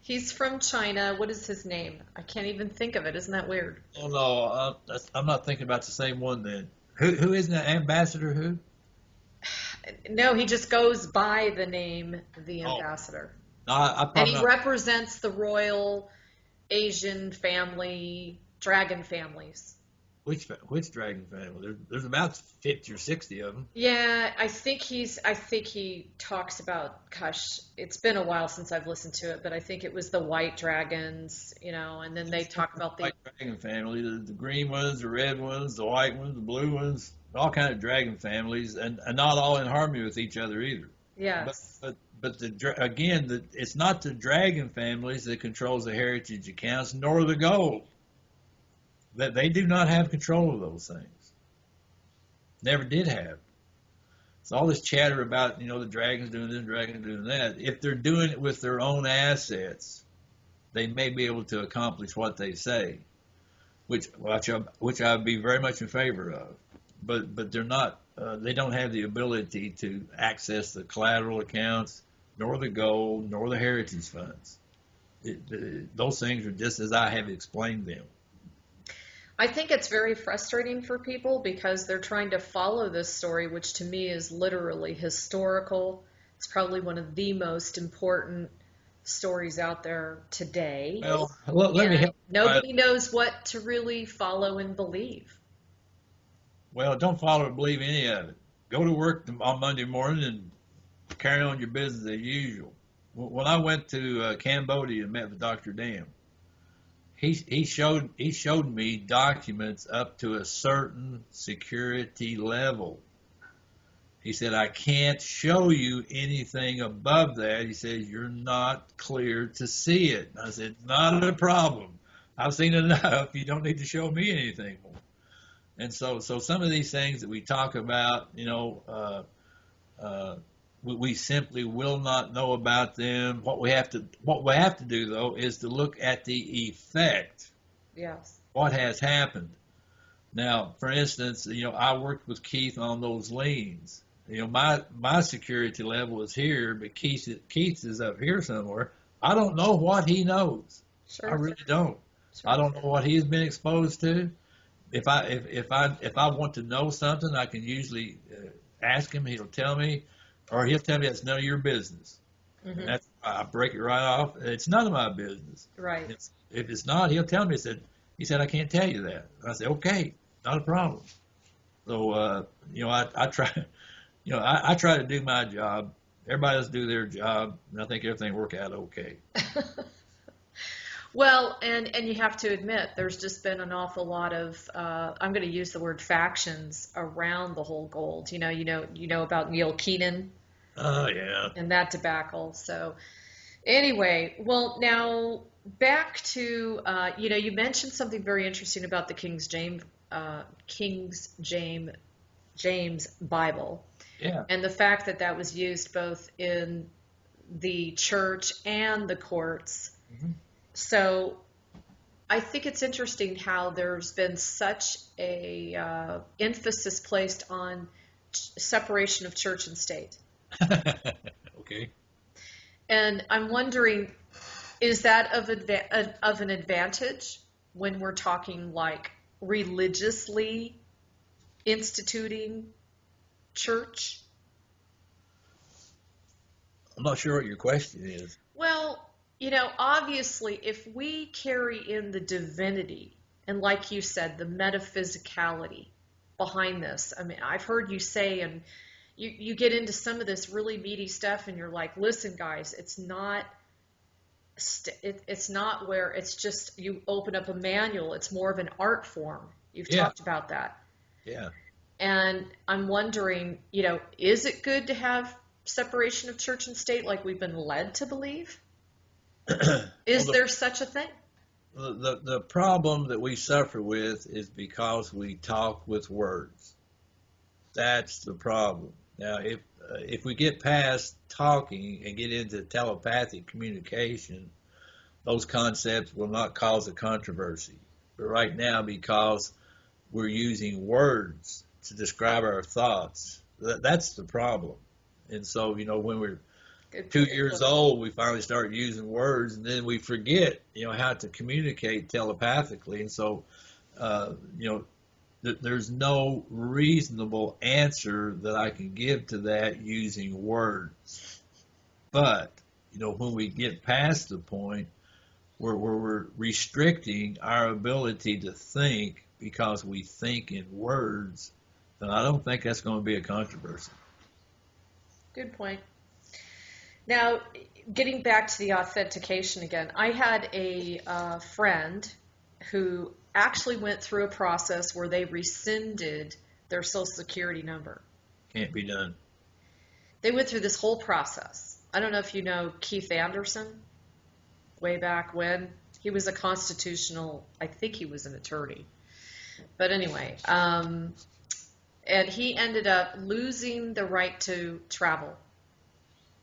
He's from China. What is his name? I can't even think of it. Isn't that weird? Oh, no, I'm not thinking about the same one then. Who is that ambassador? Who? No, he just goes by the name the ambassador. No, and he represents the royal Asian family, dragon families. Which dragon family? There's about 50 or 60 of them. Yeah, I think he talks about, gosh, it's been a while since I've listened to it, but I think it was the white dragons, and then they talk about the white dragon family, the green ones, the red ones, the white ones, the blue ones, all kind of dragon families, and not all in harmony with each other either. Yes. But it's not the dragon families that controls the heritage accounts, nor the gold. That they do not have control of those things. Never did have. So all this chatter about, the dragons doing this, dragons doing that, if they're doing it with their own assets, they may be able to accomplish what they say, which I'd be very much in favor of. But they're not. They don't have the ability to access the collateral accounts, nor the gold, nor the heritage funds. Those things are just as I have explained them. I think it's very frustrating for people because they're trying to follow this story, which to me is literally historical. It's probably one of the most important stories out there today. Well, let me help. Nobody knows what to really follow and believe. Well, don't follow or believe any of it. Go to work on Monday morning and carry on your business as usual. When I went to Cambodia and met with Dr. Dam, he showed me documents up to a certain security level. He said, I can't show you anything above that. He says, you're not cleared to see it. I said, not a problem. I've seen enough. You don't need to show me anything more. And so some of these things that we talk about, we simply will not know about them. What we have to do though is to look at the effect. Yes. What has happened. Now, for instance, I worked with Keith on those liens. My security level is here, but Keith is up here somewhere. I don't know what he knows. Sure. I really don't. Sure. I don't know what he's been exposed to. If I want to know something, I can usually ask him. He'll tell me, or he'll tell me that's none of your business. Mm-hmm. I break it right off. It's none of my business. Right. If it's not, he'll tell me. He said I can't tell you that. And I said okay, not a problem. So I try. I try to do my job. Everybody else do their job, and I think everything will work out okay. Well, and you have to admit, there's just been an awful lot of, I'm going to use the word factions around the whole gold. You know about Neil Keenan. Oh, yeah. And that debacle. So anyway, well, now back to, you mentioned something very interesting about the James Bible. Yeah. And the fact that was used both in the church and the courts. Mm-hmm. So I think it's interesting how there's been such a emphasis placed on separation of church and state. Okay. And I'm wondering, is that of an advantage when we're talking like religiously instituting church? I'm not sure what your question is. Well, obviously, if we carry in the divinity and, like you said, the metaphysicality behind this, I mean, I've heard you say, and you get into some of this really meaty stuff, and you're like, listen, guys, it's not where it's just you open up a manual. It's more of an art form. You've talked about that. Yeah. And I'm wondering, is it good to have separation of church and state like we've been led to believe? Is there such a thing? The problem that we suffer with is because we talk with words. That's the problem. Now, if we get past talking and get into telepathic communication, those concepts will not cause a controversy. But right now, because we're using words to describe our thoughts, that's the problem. And so, when we're 2 years old, we finally start using words, and then we forget, how to communicate telepathically. And so, there's no reasonable answer that I can give to that using words. But, when we get past the point where we're restricting our ability to think because we think in words, then I don't think that's going to be a controversy. Good point. Now, getting back to the authentication again, I had a friend who actually went through a process where they rescinded their Social Security number. Can't be done. They went through this whole process. I don't know if you know Keith Anderson, way back when. He was a constitutional, I think he was an attorney. But anyway, and he ended up losing the right to travel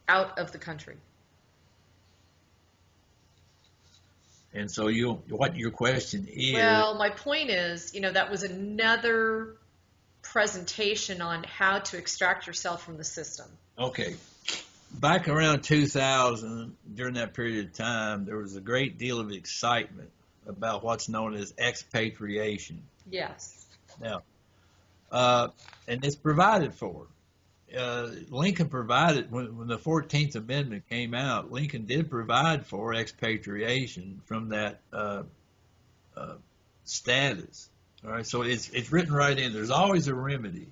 out of the country. And so what your question is, Well, my point is, that was another presentation on how to extract yourself from the system. okay, back around 2000, during that period of time, there was a great deal of excitement about what's known as expatriation. Yes. Now, and it's provided for. Lincoln provided, when the 14th Amendment came out, Lincoln did provide for expatriation from that status. All right, so it's written right in. There's always a remedy.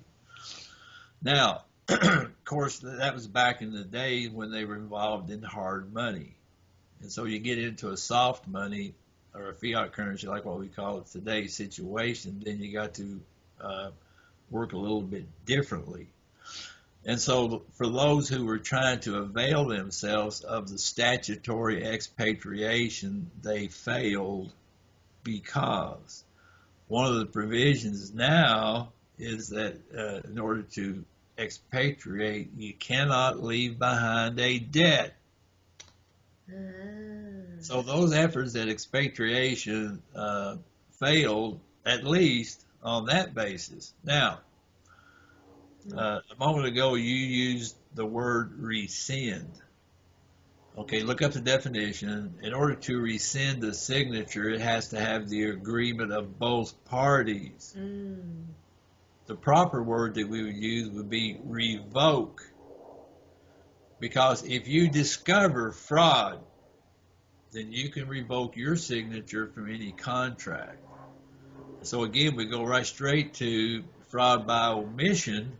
Now, of course, that was back in the day when they were involved in hard money. And so you get into a soft money or a fiat currency, like what we call it today, situation, then you got to work a little bit differently. And so for those who were trying to avail themselves of the statutory expatriation, they failed because one of the provisions now is that in order to expatriate, you cannot leave behind a debt. So those efforts at expatriation failed, at least on that basis. Now, a moment ago, you used the word rescind. Okay, look up the definition. In order to rescind a signature, it has to have the agreement of both parties. The proper word that we would use would be revoke. Because if you discover fraud, then you can revoke your signature from any contract. So again, we go right straight to fraud by omission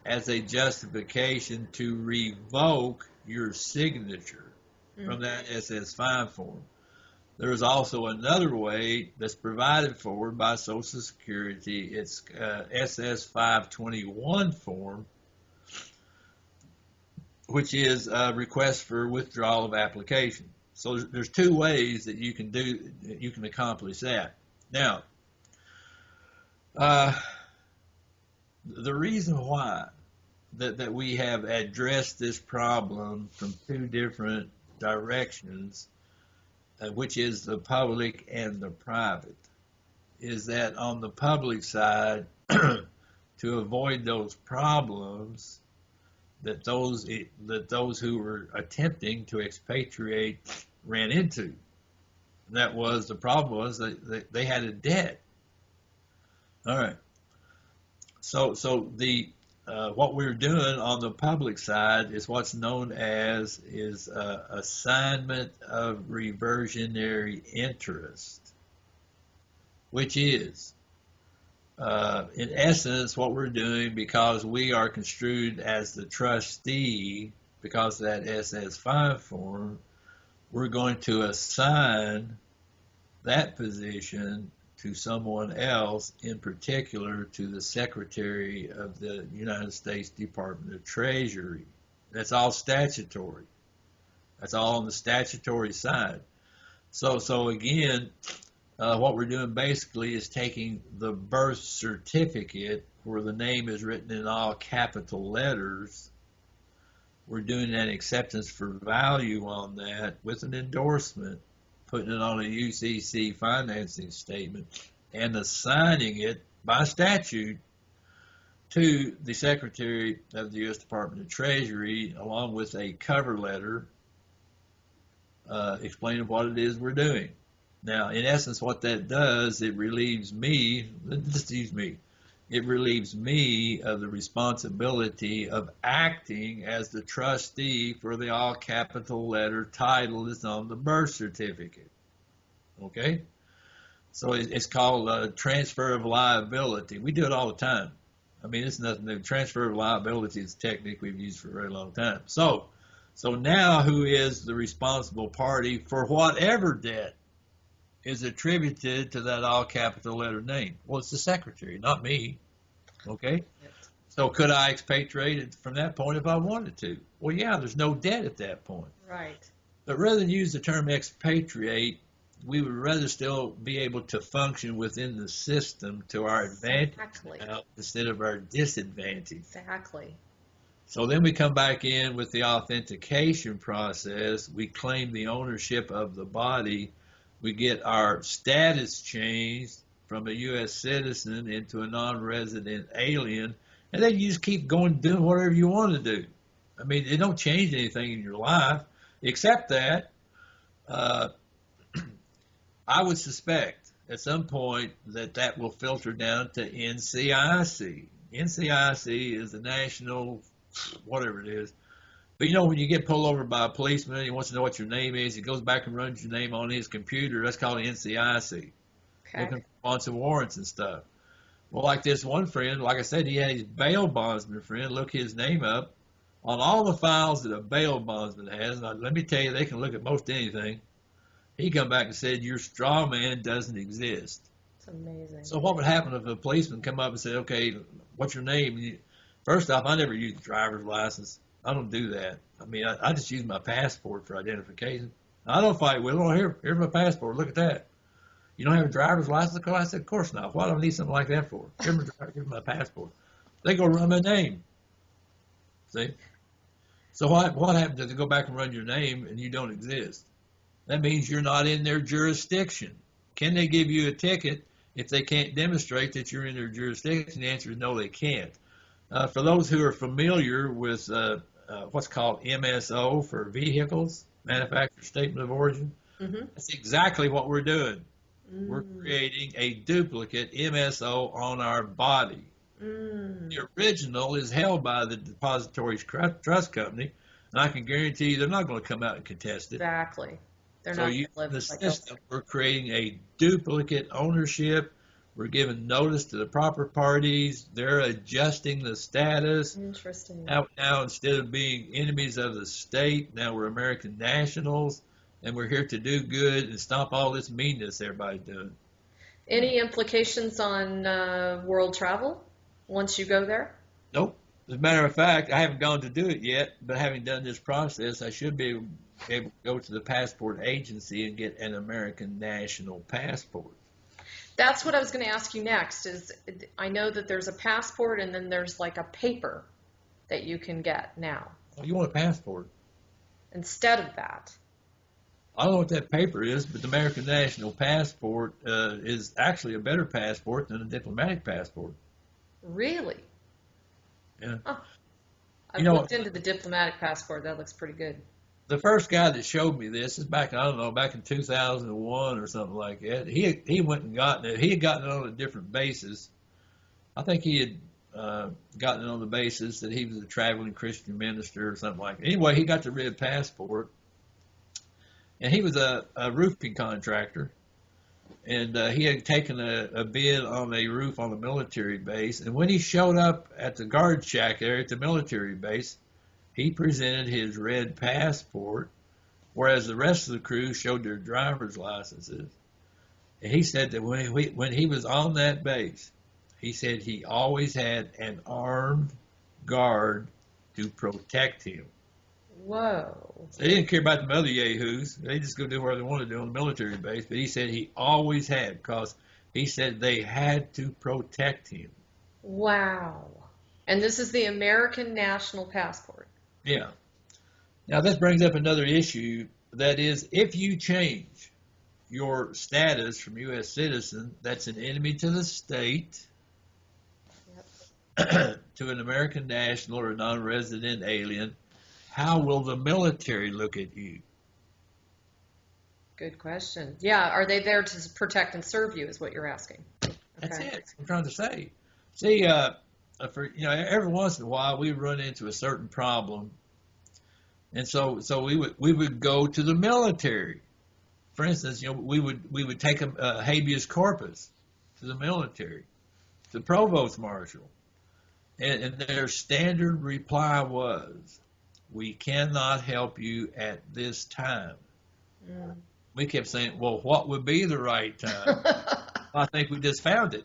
as a justification to revoke your signature from that SS5 form. There is also another way that's provided for by Social Security. It's SS521 form, which is a request for withdrawal of application. So there's two ways that you can accomplish that. Now, the reason why that we have addressed this problem from two different directions, which is the public and the private, is that on the public side, to avoid those problems that those who were attempting to expatriate ran into. And that was the problem was that they had a debt. All right. So the what we're doing on the public side is what's known as assignment of reversionary interest, which is in essence what we're doing, because we are construed as the trustee because of that SS5 form, we're going to assign that position to someone else, in particular to the Secretary of the United States Department of Treasury. That's all statutory. That's all on the statutory side. So again, what we're doing basically is taking the birth certificate where the name is written in all capital letters. We're doing an acceptance for value on that with an endorsement, putting it on a UCC financing statement, and assigning it by statute to the Secretary of the U.S. Department of Treasury, along with a cover letter explaining what it is we're doing. Now, in essence, what that does, it relieves me of the responsibility of acting as the trustee for the all capital letter title that's on the birth certificate. Okay? So it's called transfer of liability. We do it all the time. I mean, it's nothing new. Transfer of liability is a technique we've used for a very long time. So now who is the responsible party for whatever debt is attributed to that all capital letter name? Well, it's the Secretary, not me. Okay? Yep. So could I expatriate it from that point if I wanted to? Well, yeah, there's no debt at that point. Right. But rather than use the term expatriate, we would rather still be able to function within the system to our advantage instead of our disadvantage. Exactly. So then we come back in with the authentication process. We claim the ownership of the body we get our status changed from a U.S. citizen into a non-resident alien, and then you just keep going doing whatever you want to do. I mean, it don't change anything in your life, except that I would suspect at some point that will filter down to NCIC. NCIC is the national, whatever it is. But you know, when you get pulled over by a policeman, he wants to know what your name is. He goes back and runs your name on his computer. That's called NCIC. Okay. Looking for wants and warrants and stuff. Well, like this one friend, like I said, he had his bail bondsman friend look his name up on all the files that a bail bondsman has. And let me tell you, they can look at most anything. He come back and said, your straw man doesn't exist. It's amazing. So what would happen if a policeman come up and said, okay, what's your name? First off, I never use a driver's license. I don't do that. I mean, I just use my passport for identification. I don't fight with them. Oh, here's my passport. Look at that. You don't have a driver's license? I said, of course not. Why do I need something like that for? Here's my passport. They go run my name. See? So what happens if they go back and run your name and you don't exist? That means you're not in their jurisdiction. Can they give you a ticket if they can't demonstrate that you're in their jurisdiction? The answer is no, they can't. For those who are familiar with what's called MSO for vehicles, manufacturer statement of origin, that's exactly what we're doing. We're creating a duplicate MSO on our body. The original is held by the depository trust company, and I can guarantee you they're not going to come out and contest it. Exactly. They're so not you, live the like system, we're creating a duplicate ownership. We're giving notice to the proper parties. They're adjusting the status. Interesting. Now, instead of being enemies of the state, now we're American nationals, and we're here to do good and stop all this meanness everybody's doing. Any implications on world travel once you go there? Nope. As a matter of fact, I haven't gone to do it yet, but having done this process, I should be able to go to the passport agency and get an American national passport. That's what I was going to ask you next. Is I know that there's a passport and then there's like a paper that you can get now. Oh, you want a passport? Instead of that. I don't know what that paper is, but the American national passport is actually a better passport than a diplomatic passport. Really? Yeah. Oh, I've looked into the diplomatic passport. That looks pretty good. The first guy that showed me this is back in 2001 or something like that. He went and gotten it. He had gotten it on a different basis. I think he had gotten it on the basis that he was a traveling Christian minister or something like that. Anyway, he got the red passport, and he was a roofing contractor. And he had taken a bid on a roof on a military base. And when he showed up at the guard shack there at the military base, he presented his red passport, whereas the rest of the crew showed their driver's licenses. And he said that when he was on that base, he said he always had an armed guard to protect him. Whoa. They didn't care about the other yahoos. They just go do whatever they want to do on the military base. But he said he always had, because he said they had to protect him. Wow. And this is the American national passport. Yeah. Now, this brings up another issue. That is, if you change your status from U.S. citizen, that's an enemy to the state, to an American national or non-resident alien, how will the military look at you? Good question. Yeah, are they there to protect and serve you is what you're asking. Okay. That's it. I'm trying to say. See, every once in a while we run into a certain problem, and so we would go to the military. For instance, we would take a habeas corpus to the military, to the provost marshal, and their standard reply was, "We cannot help you at this time." We kept saying, "Well, what would be the right time?" I think we just found it.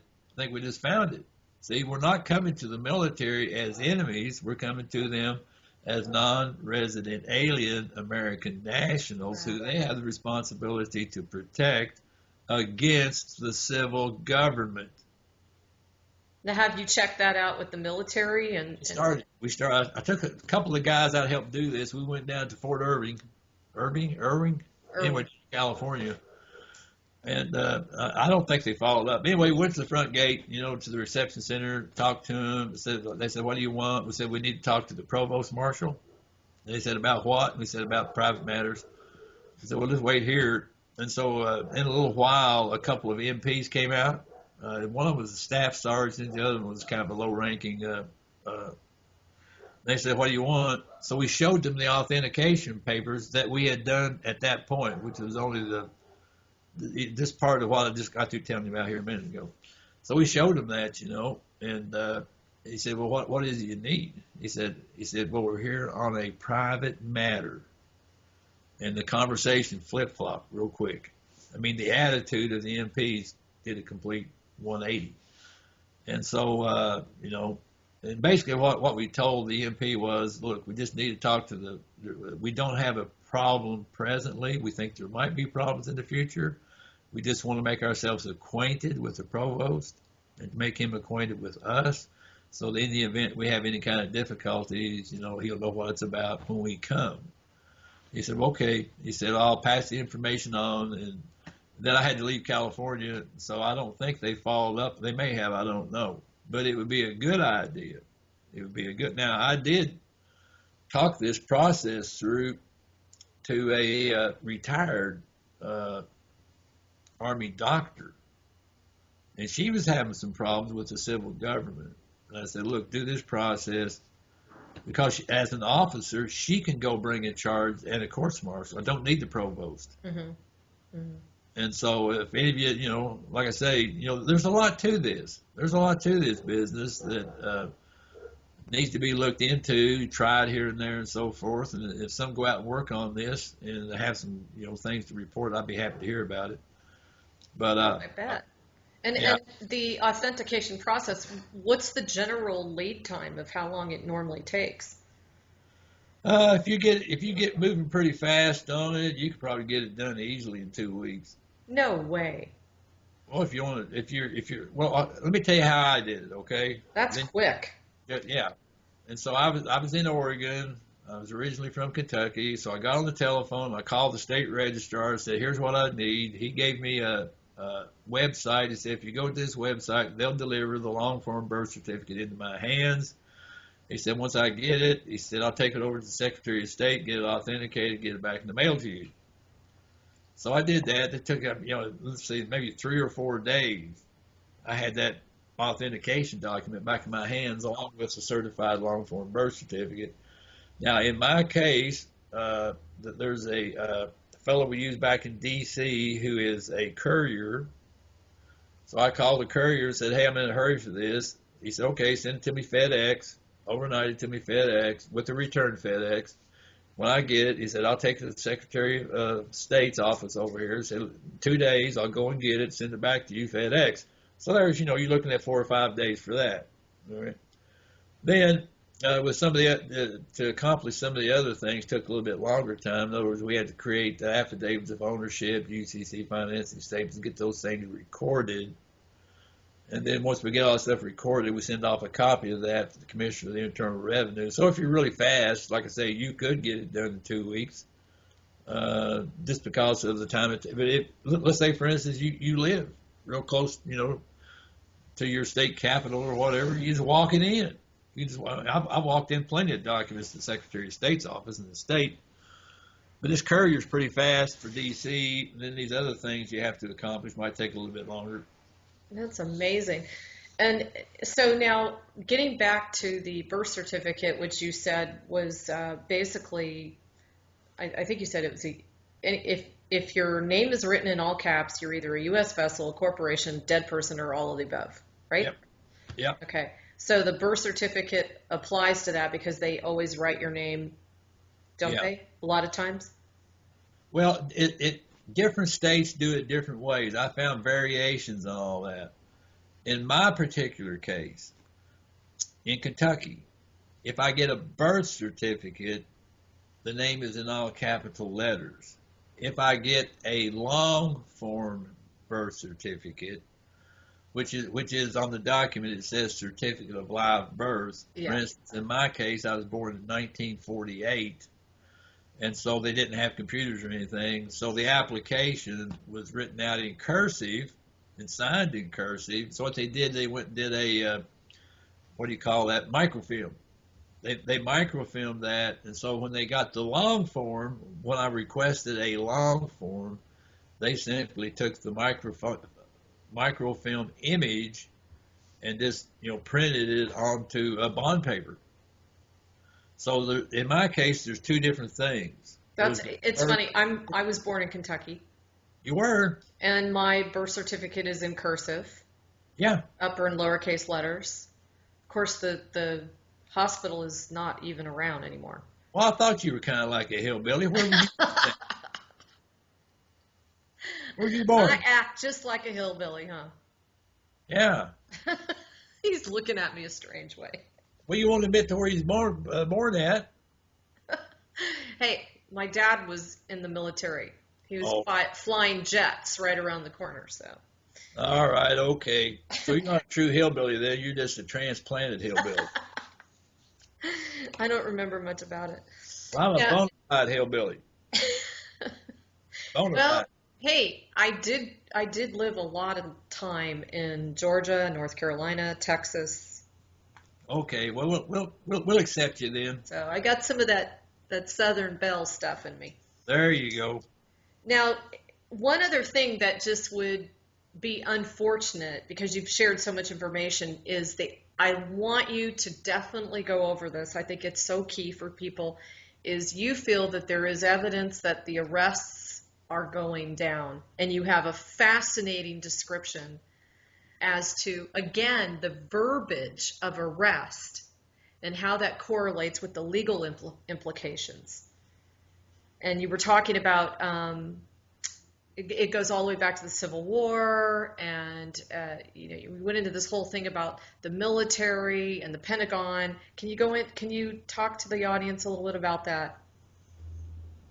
See, we're not coming to the military as enemies. We're coming to them as non-resident alien American nationals who they have the responsibility to protect against the civil government. Now, have you checked that out with the military? We started. I took a couple of guys out to help do this. We went down to Fort Irving, California. And I don't think they followed up. Anyway, we went to the front gate, to the reception center, talked to them. They said, what do you want? We said, we need to talk to the provost marshal. They said, about what? We said, about private matters. They said, well, just wait here. And so in a little while, a couple of MPs came out. One of them was a staff sergeant. The other one was kind of a low-ranking. They said, what do you want? So we showed them the authentication papers that we had done at that point, which was only this part of what I just got through telling you about here a minute ago. So we showed him that, and he said, well, what is it you need? He said, well, we're here on a private matter. And the conversation flip-flopped real quick. I mean, the attitude of the MPs did a complete 180. And so, and basically what we told the MP was, look, we just need to talk to we don't have a problem presently. We think there might be problems in the future. We just want to make ourselves acquainted with the provost and make him acquainted with us. So that in the event we have any kind of difficulties, he'll know what it's about when we come. He said, well, okay. He said, I'll pass the information on. And then I had to leave California, so I don't think they followed up. They may have, I don't know. But it would be a good idea. It would be now, I did talk this process through to a retired Army doctor. And she was having some problems with the civil government. And I said, look, do this process. Because as an officer, she can go bring a charge and a court martial. I don't need the provost. Mm-hmm. Mm-hmm. And so if any of you, like I say, there's a lot to this. There's a lot to this business that needs to be looked into, tried here and there and so forth. And if some go out and work on this and have some, things to report, I'd be happy to hear about it. But I bet. And the authentication process, what's the general lead time of how long it normally takes? If you get moving pretty fast on it, you could probably get it done easily in 2 weeks. No way. Well, if you're well, let me tell you how I did it. Okay. That's quick. Yeah. And so I was in Oregon. I was originally from Kentucky, so I got on the telephone. I called the state registrar. Said, "Here's what I need." He gave me a website. He said, if you go to this website, they'll deliver the long form birth certificate into my hands. He said, once I get it, he said, I'll take it over to the Secretary of State, get it authenticated, get it back in the mail to you. So I did that. It took, let's see, maybe 3 or 4 days. I had that authentication document back in my hands along with the certified long form birth certificate. Now, in my case, there's a fellow we used back in D.C. who is a courier. So I called the courier and said, hey, I'm in a hurry for this. He said, okay, send it to me FedEx. Overnight it to me FedEx with the return FedEx. When I get it, he said, I'll take it to the Secretary of State's office over here. He said, 2 days, I'll go and get it, send it back to you FedEx. So there's, you're looking at 4 or 5 days for that. All right. Then with some of to accomplish some of the other things took a little bit longer time. In other words, we had to create the affidavits of ownership, UCC financing statements, and get those things recorded. And then once we get all that stuff recorded, we send off a copy of that to the Commissioner of the Internal Revenue. So if you're really fast, like I say, you could get it done in 2 weeks, just because of the time. Let's say, for instance, you live real close, to your state capital or whatever. You just walk it in. I walked in plenty of documents to the Secretary of State's office in the state. But this courier's pretty fast for D.C. And then these other things you have to accomplish might take a little bit longer. That's amazing. And so now getting back to the birth certificate, which you said was basically, I think you said it was if your name is written in all caps, you're either a U.S. vessel, a corporation, dead person, or all of the above, right? Yep. Okay. So the birth certificate applies to that because they always write your name, don't they? A lot of times? Well, different states do it different ways. I found variations on all that. In my particular case, in Kentucky, if I get a birth certificate, the name is in all capital letters. If I get a long form birth certificate, which is on the document, it says certificate of live birth. Yeah. For instance, in my case, I was born in 1948. and so they didn't have computers or anything. So the application was written out in cursive and signed in cursive. So what they did, they went and did a what do you call that? Microfilm. They microfilmed that, and so when they got the long form, when I requested a long form, they simply took the microfilm image and just printed it onto a bond paper. So in my case, there's two different things. It's funny. I was born in Kentucky. You were? And my birth certificate is in cursive. Yeah. Upper and lowercase letters. Of course, the hospital is not even around anymore. Well, I thought you were kind of like a hillbilly. Where were you? Where were you born? I act just like a hillbilly, huh? Yeah. He's looking at me a strange way. Well, you won't admit to where he's born at. Hey, my dad was in the military. He was flying jets right around the corner, so. All right, okay. So you're not a true hillbilly then. You're just a transplanted hillbilly. I don't remember much about it. Well, I'm a bona fide hillbilly. Well, hey, I did live a lot of time in Georgia, North Carolina, Texas. Okay, well, we'll accept you then. So I got some of that Southern Belle stuff in me. There you go. Now, one other thing that just would be unfortunate, because you've shared so much information, is that I want you to definitely go over this. I think it's so key for people, is you feel that there is evidence that the arrests are going down, and you have a fascinating description as to, again, the verbiage of arrest and how that correlates with the legal implications. And you were talking about, it goes all the way back to the Civil War, and we went into this whole thing about the military and the Pentagon. Can you talk to the audience a little bit about that?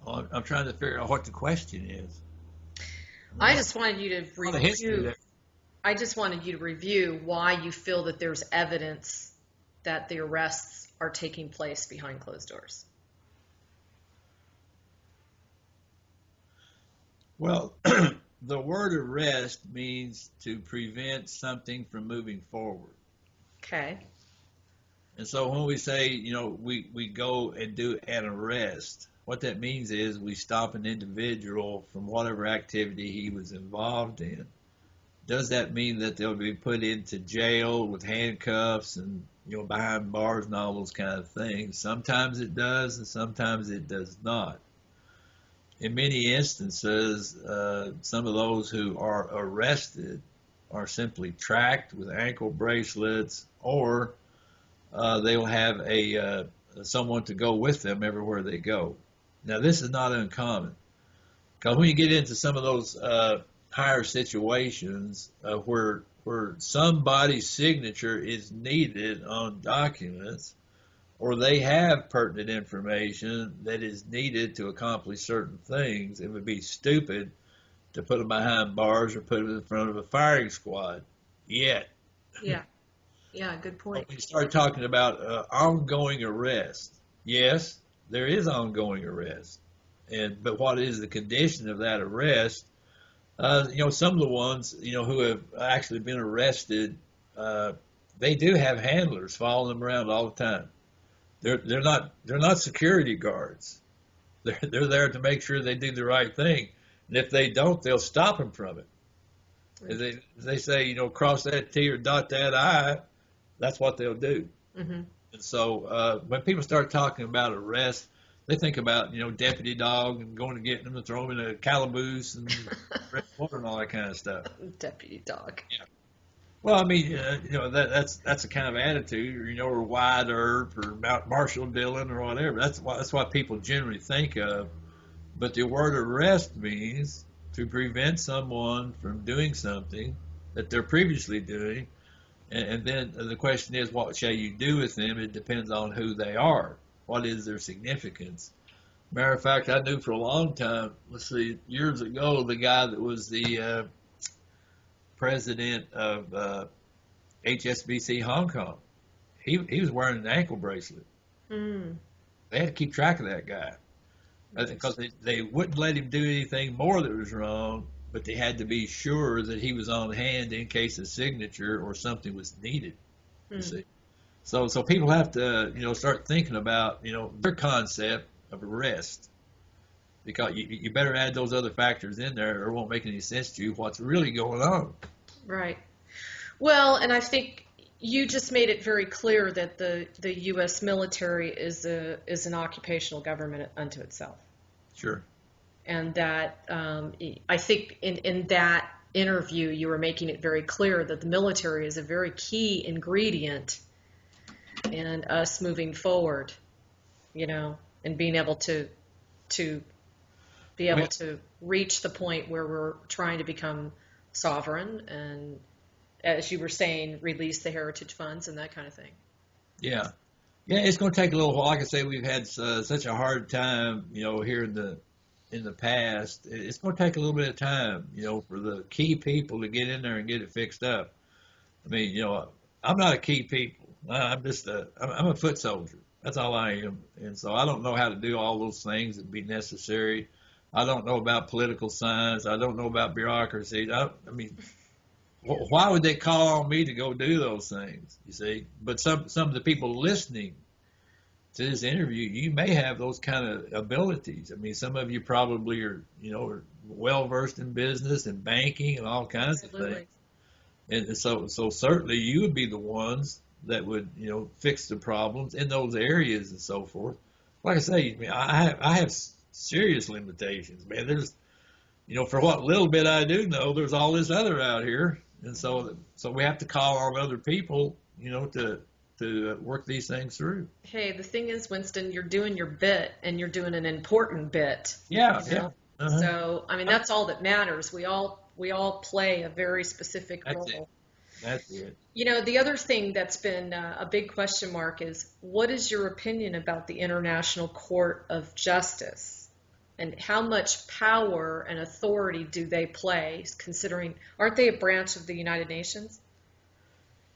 Well, I'm trying to figure out what the question is. I just wanted you to review. I just wanted you to review why you feel that there's evidence that the arrests are taking place behind closed doors. Well, the word arrest means to prevent something from moving forward. Okay. And so when we say, we go and do an arrest, what that means is we stop an individual from whatever activity he was involved in. Does that mean that they'll be put into jail with handcuffs and, behind bars and all those kind of things? Sometimes it does, and sometimes it does not. In many instances, some of those who are arrested are simply tracked with ankle bracelets, or they'll have someone to go with them everywhere they go. Now, this is not uncommon, because when you get into some of those higher situations where somebody's signature is needed on documents, or they have pertinent information that is needed to accomplish certain things, it would be stupid to put them behind bars or put them in front of a firing squad yet. Yeah, good point. When you start talking about ongoing arrest, yes, there is ongoing arrest, but what is the condition of that arrest? Some of the ones who have actually been arrested, they do have handlers following them around all the time. They're not security guards. They're there to make sure they do the right thing, and if they don't, they'll stop them from it. If they say cross that T or dot that I, that's what they'll do. Mm-hmm. And so when people start talking about arrest, they think about deputy dog and going to get them to throw them in a calaboose and water and all that kind of stuff. Deputy dog. Yeah. Well, I mean, that's the kind of attitude, or Wyatt Earp or Marshall Dillon or whatever. That's what people generally think of. But the word arrest means to prevent someone from doing something that they're previously doing, and then the question is, what shall you do with them? It depends on who they are. What is their significance? Matter of fact, I knew for a long time. Let's see, years ago, the guy that was the president of HSBC Hong Kong. He was wearing an ankle bracelet. Mm. They had to keep track of that guy. because they wouldn't let him do anything more that was wrong, but they had to be sure that he was on hand in case a signature or something was needed. You see, so people have to start thinking about their concept of arrest, because you better add those other factors in there, or it won't make any sense to you what's really going on. Right. Well, and I think you just made it very clear that the U.S. military is an occupational government unto itself. Sure. And that I think in that interview you were making it very clear that the military is a very key ingredient in us moving forward, and being able to reach the point where we're trying to become sovereign and, as you were saying, release the heritage funds and that kind of thing. Yeah, it's going to take a little while. Like I say, we've had such a hard time, here in the past. It's going to take a little bit of time, for the key people to get in there and get it fixed up. I mean, I'm not a key people. I'm just I'm a foot soldier. That's all I am. And so I don't know how to do all those things that be necessary. I don't know about political science. I don't know about bureaucracy. I mean, why would they call on me to go do those things? You see, but some of the people listening to this interview, you may have those kind of abilities. I mean, some of you probably are well versed in business and banking and all kinds of things. And so certainly you would be the ones that would fix the problems in those areas and so forth. Like I say, I have serious limitations, man. There's for what little bit I do know, there's all this other out here, and so we have to call on other people to work these things through. Hey, the thing is, Winston, you're doing your bit, and you're doing an important bit. Yeah. Uh-huh. So I mean, that's all that matters. We all play a very specific role. That's it. The other thing that's been a big question mark is, what is your opinion about the International Court of Justice? And how much power and authority do they play, considering, aren't they a branch of the United Nations?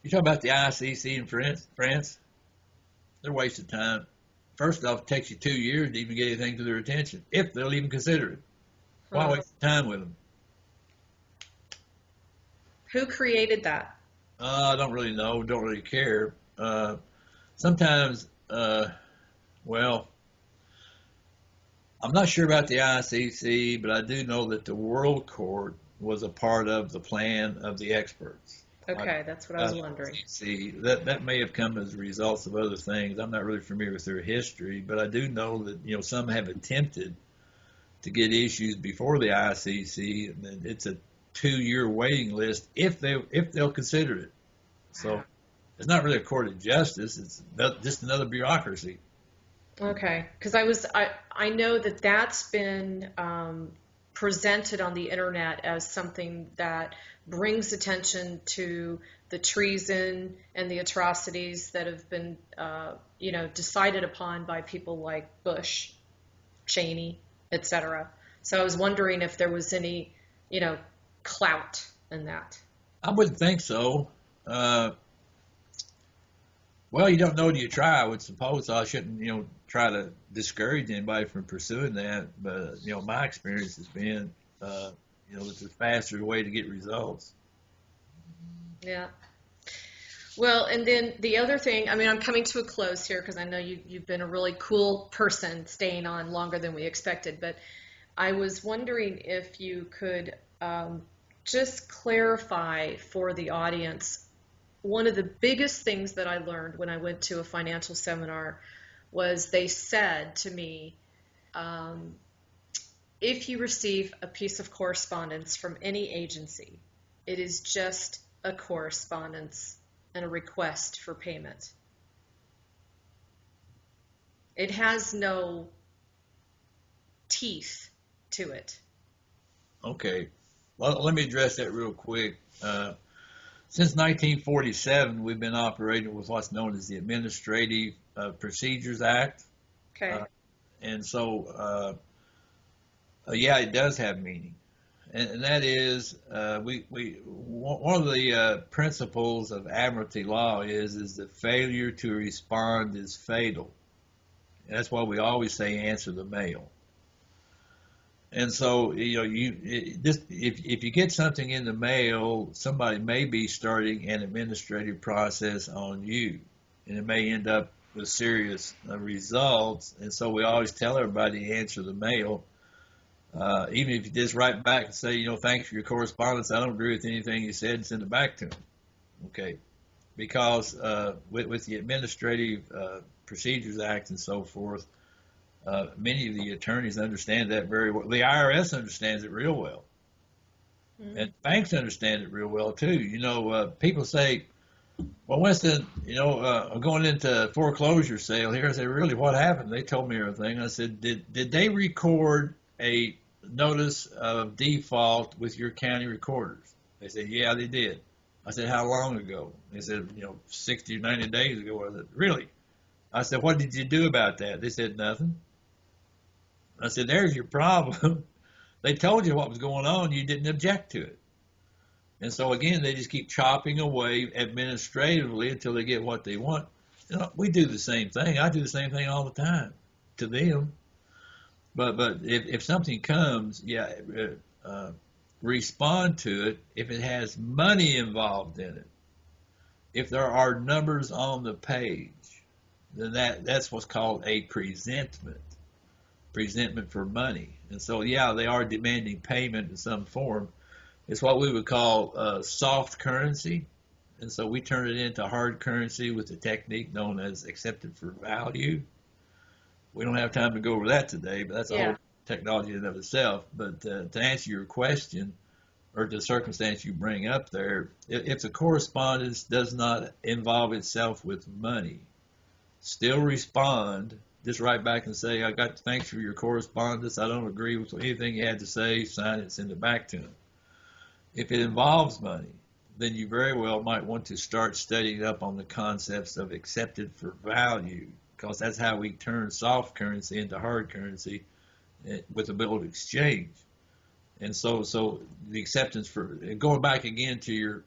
You talk about the ICC in France? They're a waste of time. First off, it takes you 2 years to even get anything to their attention, if they'll even consider it. Why waste time with them? Who created that? I don't really know. Don't really care. Sometimes, I'm not sure about the ICC, but I do know that the World Court was a part of the plan of the experts. Okay, that's what I was wondering. That may have come as a result of other things. I'm not really familiar with their history, but I do know that some have attempted to get issues before the ICC, and it's a 2-year waiting list if they'll consider it. So it's not really a court of justice. It's just another bureaucracy. Okay, because I know that's been presented on the internet as something that brings attention to the treason and the atrocities that have been decided upon by people like Bush, Cheney, etc. So I was wondering if there was any clout in that. I wouldn't think so. Well, you don't know till you try, I would suppose. So I shouldn't, try to discourage anybody from pursuing that. But, my experience has been, it's a faster way to get results. Yeah. Well, and then the other thing, I mean, I'm coming to a close here because I know you've been a really cool person staying on longer than we expected. But I was wondering if you could just clarify for the audience. One of the biggest things that I learned when I went to a financial seminar was they said to me, if you receive a piece of correspondence from any agency, it is just a correspondence and a request for payment. It has no teeth to it. Okay. Well, let me address that real quick. Since 1947, we've been operating with what's known as the Administrative Procedures Act. Okay. And so, it does have meaning. And that is, one of the principles of Admiralty Law is that failure to respond is fatal. And that's why we always say answer the mail. And so, if you get something in the mail, somebody may be starting an administrative process on you, and it may end up with serious results. And so, we always tell everybody to answer the mail, even if you just write back and say, thanks for your correspondence. I don't agree with anything you said, and send it back to them. Okay, because with the Administrative Procedures Act and so forth. Many of the attorneys understand that very well. The IRS understands it real well. Mm-hmm. And banks understand it real well, too. People say, well, Winston, I'm going into foreclosure sale here. I say, really, what happened? They told me everything. I said, did they record a notice of default with your county recorders? They said, yeah, they did. I said, how long ago? They said, 60 or 90 days ago. I said, really? I said, what did you do about that? They said, nothing. I said, there's your problem. They told you what was going on. You didn't object to it. And so, again, they just keep chopping away administratively until they get what they want. We do the same thing. I do the same thing all the time to them. But if something comes, respond to it if it has money involved in it. If there are numbers on the page, then that's what's called a presentment for money. And so, they are demanding payment in some form. It's what we would call soft currency. And so we turn it into hard currency with the technique known as accepted for value. We don't have time to go over that today, but that's a whole technology in and of itself. But to answer your question, or the circumstance you bring up there, if the correspondence does not involve itself with money, still respond. Just write back and say, thanks for your correspondence. I don't agree with anything you had to say. Sign it, send it back to them. If it involves money, then you very well might want to start studying up on the concepts of accepted for value, because that's how we turn soft currency into hard currency with a bill of exchange. And so the acceptance for, going back again to your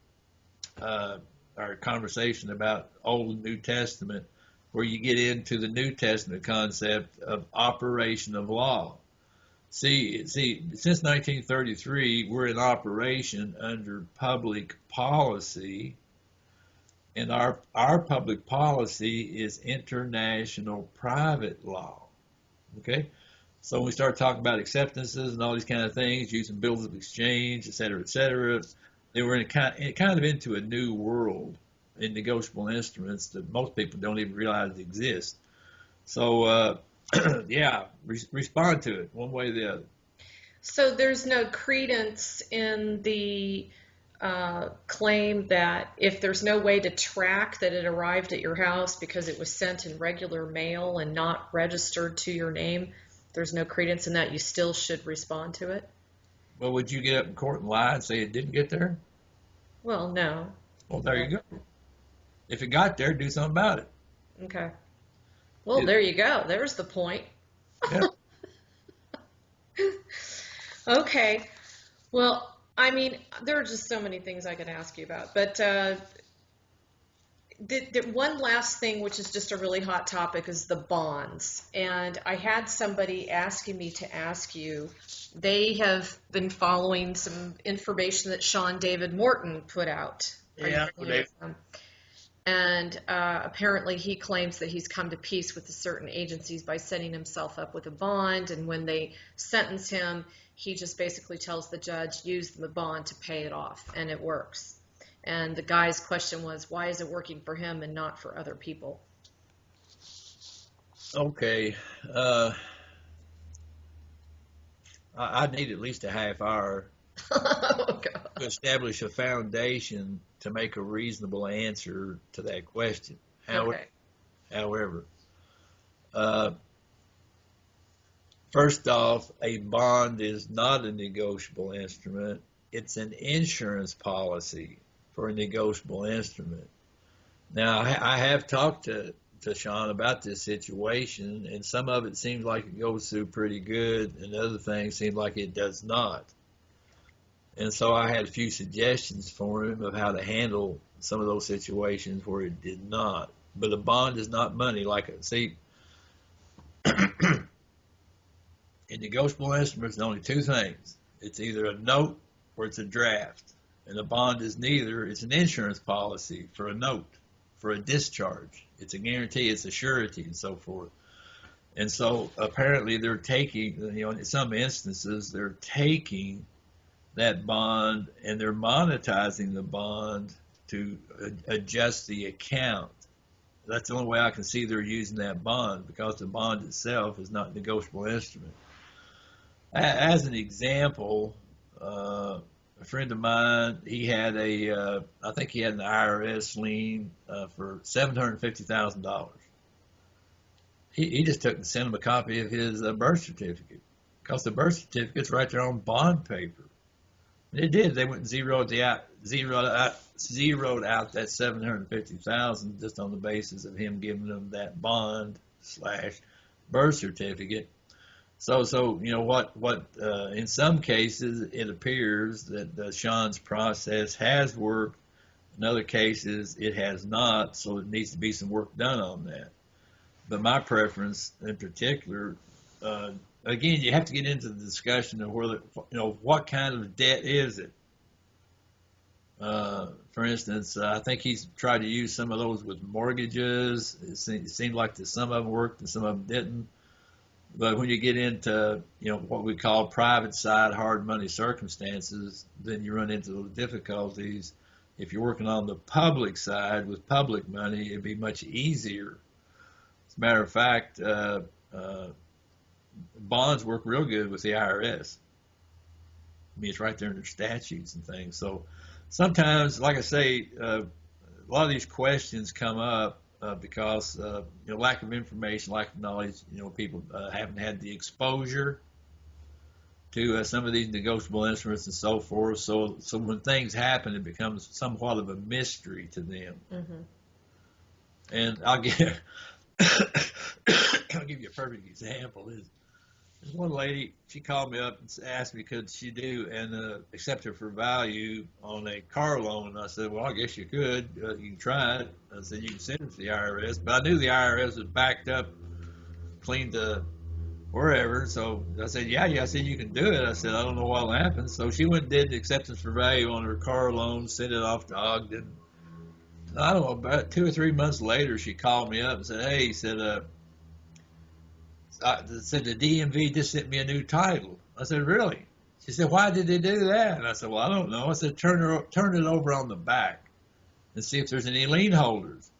our conversation about Old and New Testament, where you get into the New Testament concept of operation of law. See, since 1933, we're in operation under public policy, and our public policy is international private law. Okay? So when we start talking about acceptances and all these kind of things, using bills of exchange, et cetera, they were kind of into a new world in negotiable instruments that most people don't even realize exist. So, respond to it one way or the other. So there's no credence in the claim that if there's no way to track that it arrived at your house because it was sent in regular mail and not registered to your name, there's no credence in that. You still should respond to it? Well, would you get up in court and lie and say it didn't get there? Well, no. Well, there you go. If it got there, do something about it. Okay. Well, there you go. There's the point. Yeah. Okay. Well, I mean, there are just so many things I could ask you about. But the one last thing, which is just a really hot topic, is the bonds. And I had somebody asking me to ask you, they have been following some information that Sean David Morton put out. Yeah. And apparently he claims that he's come to peace with the certain agencies by setting himself up with a bond. And when they sentence him, he just basically tells the judge, use the bond to pay it off. And it works. And the guy's question was, why is it working for him and not for other people? Okay. I need at least a half hour to establish a foundation to make a reasonable answer to that question. However, first off, a bond is not a negotiable instrument. It's an insurance policy for a negotiable instrument. Now, I have talked to Sean about this situation, and some of it seems like it goes through pretty good, and other things seem like it does not. And so I had a few suggestions for him of how to handle some of those situations where it did not. But a bond is not money. If In negotiable instruments, there's only two things. It's either a note or it's a draft. And a bond is neither. It's an insurance policy for a note, for a discharge. It's a guarantee, it's a surety, and so forth. And so apparently they're taking, in some instances, they're taking that bond and they're monetizing the bond to adjust the account. That's the only way I can see they're using that bond, because the bond itself is not a negotiable instrument. As an example, a friend of mine, he had I think he had an IRS lien for $750,000. He just took and sent him a copy of his birth certificate, because the birth certificate's right there on bond paper. And it did. They went and zeroed out that $750,000 just on the basis of him giving them that bond / birth certificate. So what in some cases it appears that Sean's process has worked. In other cases it has not, so it needs to be some work done on that. But my preference in particular, again, you have to get into the discussion of whether, what kind of debt is it? For instance, I think he's tried to use some of those with mortgages. It seemed like that some of them worked and some of them didn't. But when you get into, what we call private side hard money circumstances, then you run into those difficulties. If you're working on the public side with public money, it'd be much easier. As a matter of fact, bonds work real good with the IRS. I mean, it's right there in their statutes and things. So sometimes, like I say, a lot of these questions come up because lack of information, lack of knowledge. People haven't had the exposure to some of these negotiable instruments and so forth. So when things happen, it becomes somewhat of a mystery to them. Mm-hmm. And I'll give you a perfect example. There's one lady, she called me up and asked me could she do an accepted for value on a car loan. And I said, well, I guess you could. You can try it. I said, you can send it to the IRS. But I knew the IRS was backed up, clean to wherever. So I said, yeah. I said, you can do it. I said, I don't know what will happen. So she went and did the acceptance for value on her car loan, sent it off to Ogden. I don't know, about 2 or 3 months later, she called me up and said, hey, he said, the DMV just sent me a new title. I said, really? She said, why did they do that? And I said, well, I don't know. I said, turn it over on the back and see if there's any lien holders.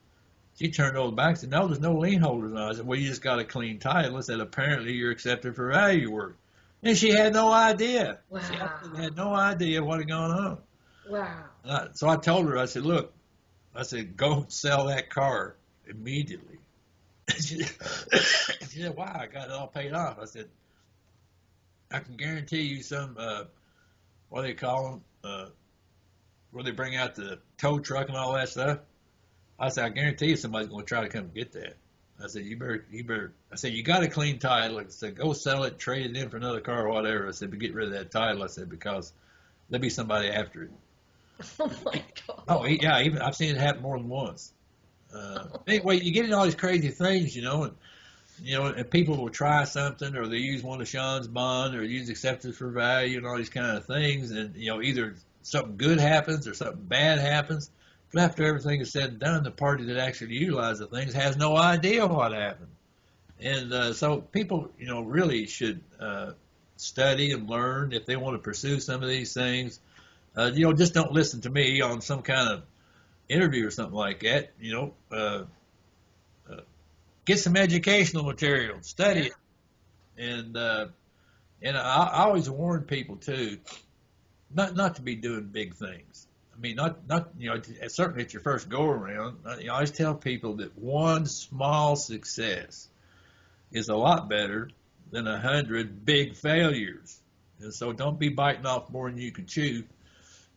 She turned it over the back and said, no, there's no lien holders. And I said, well, you just got a clean title. I said, apparently you're accepted for value work. And she had no idea. Wow. She had no idea what had gone on. Wow. So I told her, I said, look, go sell that car immediately. She said, why? I got it all paid off. I said, I can guarantee you some, what do they call them, where they bring out the tow truck and all that stuff. I said, I guarantee you somebody's going to try to come get that. I said, you better, I said, you got a clean title. I said, go sell it, trade it in for another car or whatever. I said, but get rid of that title. I said, because there'll be somebody after it. Oh my God. Oh yeah, even I've seen it happen more than once. Anyway, you get into all these crazy things, and people will try something, or they use one of Sean's bond, or use acceptance for value, and all these kind of things, and either something good happens or something bad happens. But after everything is said and done, the party that actually utilizes the things has no idea what happened. And so people, really should study and learn if they want to pursue some of these things. Just don't listen to me on some kind of interview or something like that. Get some educational material, study it, and I always warn people too, not to be doing big things. I mean, not certainly at your first go around. I always tell people that one small success is a lot better than 100 big failures, and so don't be biting off more than you can chew.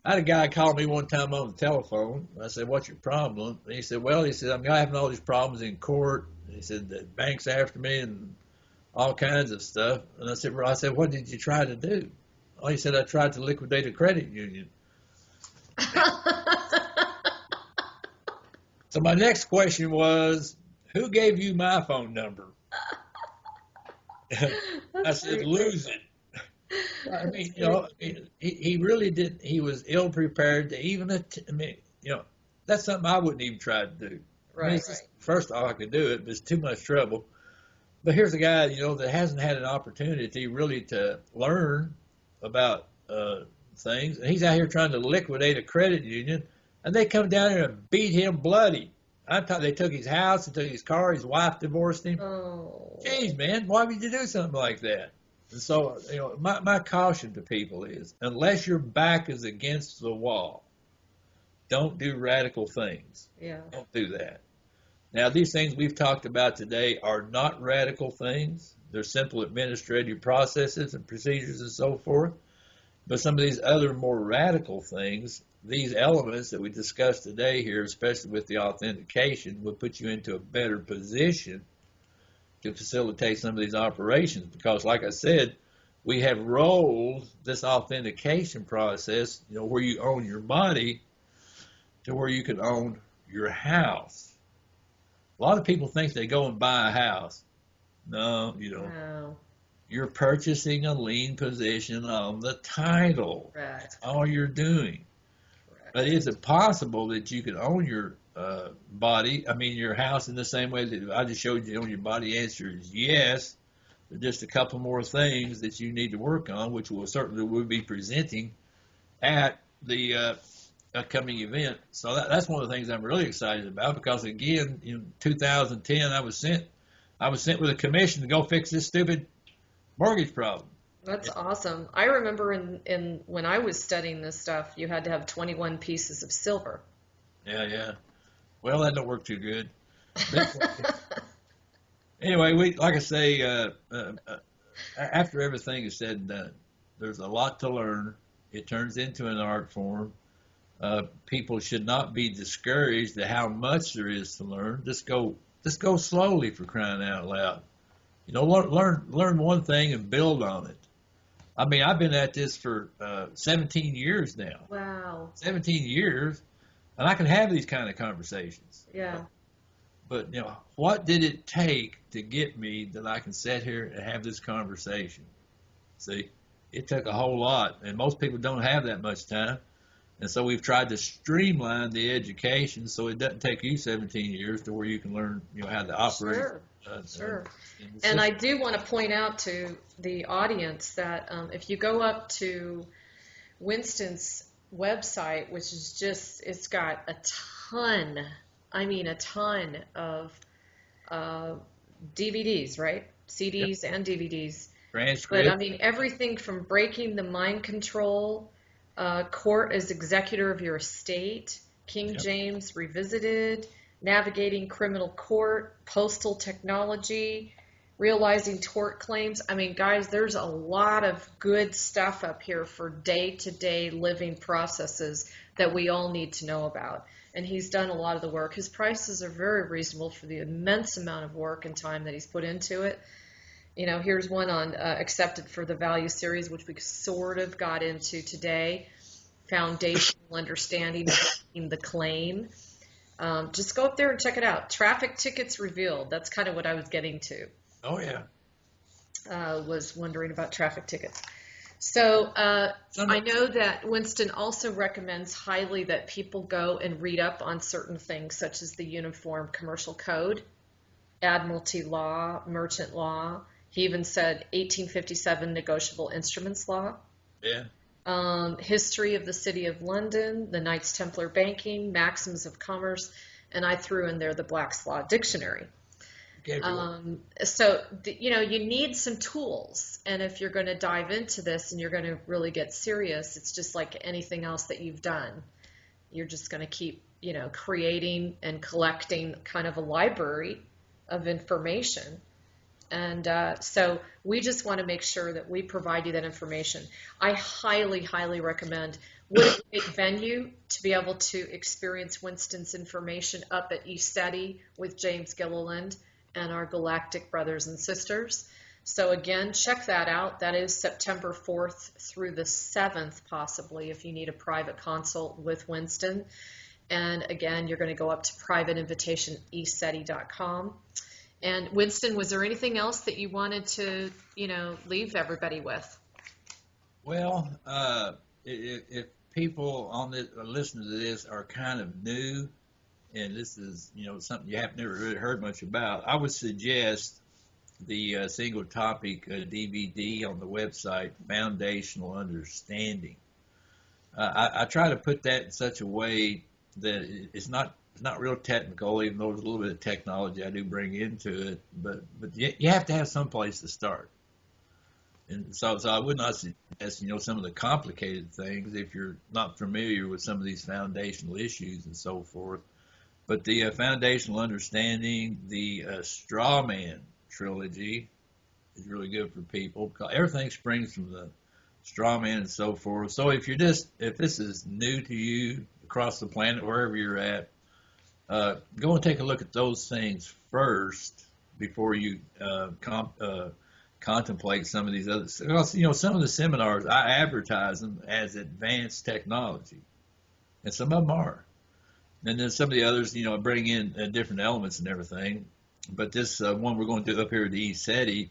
I had a guy call me one time on the telephone. I said, what's your problem? And he said, I'm having all these problems in court. And he said, the bank's after me and all kinds of stuff. And I said, what did you try to do? Oh, he said, I tried to liquidate a credit union. So my next question was, who gave you my phone number? I That's said, pretty lose great. it. I That's mean, pretty he really did. He was ill prepared to even. I mean, that's something I wouldn't even try to do. I mean, right. it's just first off, I could do it, but it's too much trouble. But here's a guy, that hasn't had an opportunity really to learn about things, and he's out here trying to liquidate a credit union, and they come down here and beat him bloody. They took his house, they took his car, his wife divorced him. Oh, Jeez, man, why would you do something like that? And so, my caution to people is, unless your back is against the wall, don't do radical things. yeah. Don't do that. Now, these things we've talked about today are not radical things. They're simple administrative processes and procedures and so forth. But some of these other more radical things, these elements that we discussed today here, especially with the authentication, will put you into a better position to facilitate some of these operations. Because, like I said, we have rolled this authentication process, where you own your body, to where you can own your house. A lot of people think they go and buy a house. No, you don't. No. You're purchasing a lien position on the title. Correct. That's all you're doing. Correct. But is it possible that you can own your your house in the same way that I just showed you own your body? The answer is yes. There's just a couple more things that you need to work on, which we'll be presenting at the upcoming event. So that's one of the things I'm really excited about, because again, in 2010, I was sent with a commission to go fix this stupid mortgage problem. That's awesome. I remember in when I was studying this stuff, you had to have 21 pieces of silver. Yeah. Well, that don't work too good. Anyway, like I say, after everything is said and done, there's a lot to learn. It turns into an art form. People should not be discouraged at how much there is to learn. Just go slowly, for crying out loud. Learn one thing and build on it. I mean, I've been at this for 17 years now. Wow. 17 years, and I can have these kind of conversations. Yeah. But what did it take to get me that I can sit here and have this conversation? See, it took a whole lot, and most people don't have that much time. And so we've tried to streamline the education so it doesn't take you 17 years to where you can learn, how to operate. Sure. Sure. In the And I system. do want to point out to the audience that if you go up to Winston's website, which is it's got a ton of DVDs, right? CDs Yep. and DVDs. Transcript. But I mean, everything from breaking the mind control, court as executor of your estate, King Yep. James Revisited, navigating criminal court, postal technology, realizing tort claims. I mean, guys, there's a lot of good stuff up here for day-to-day living processes that we all need to know about. And he's done a lot of the work. His prices are very reasonable for the immense amount of work and time that he's put into it. Here's one on Accepted for the Value series, which we sort of got into today. Foundational understanding of the claim. Just go up there and check it out. Traffic tickets revealed. That's kind of what I was getting to. Oh, yeah. Was wondering about traffic tickets. So I know that Winston also recommends highly that people go and read up on certain things, such as the Uniform Commercial Code, Admiralty Law, Merchant Law. He even said 1857 Negotiable Instruments Law. Yeah. History of the City of London, the Knights Templar Banking, Maxims of Commerce, and I threw in there the Black's Law Dictionary. So you need some tools, and if you're going to dive into this and you're going to really get serious, it's just like anything else that you've done. You're just going to keep, creating and collecting kind of a library of information. And so we just want to make sure that we provide you that information. I highly, highly recommend. Would it be a venue to be able to experience Winston's information up at ECETI with James Gilliland and our galactic brothers and sisters. So again, check that out. That is September 4th through the 7th, possibly, if you need a private consult with Winston. And again, you're going to go up to private invitation, ECETI.com. And Winston, was there anything else that you wanted to, leave everybody with? Well, if people on this listening to this are kind of new, and this is something you have never really heard much about, I would suggest the single topic DVD on the website, Foundational Understanding. I try to put that in such a way that it's not real technical, even though there's a little bit of technology I do bring into it. But you have to have some place to start. And so I would not suggest some of the complicated things if you're not familiar with some of these foundational issues and so forth. But the Foundational Understanding, the Strawman trilogy is really good for people, because everything springs from the Strawman and so forth. So if this is new to you across the planet, wherever you're at, go and take a look at those things first before you contemplate some of these others. Because, some of the seminars, I advertise them as advanced technology, and some of them are. And then some of the others, bring in different elements and everything. But this one we're going to do up here at the ECETI,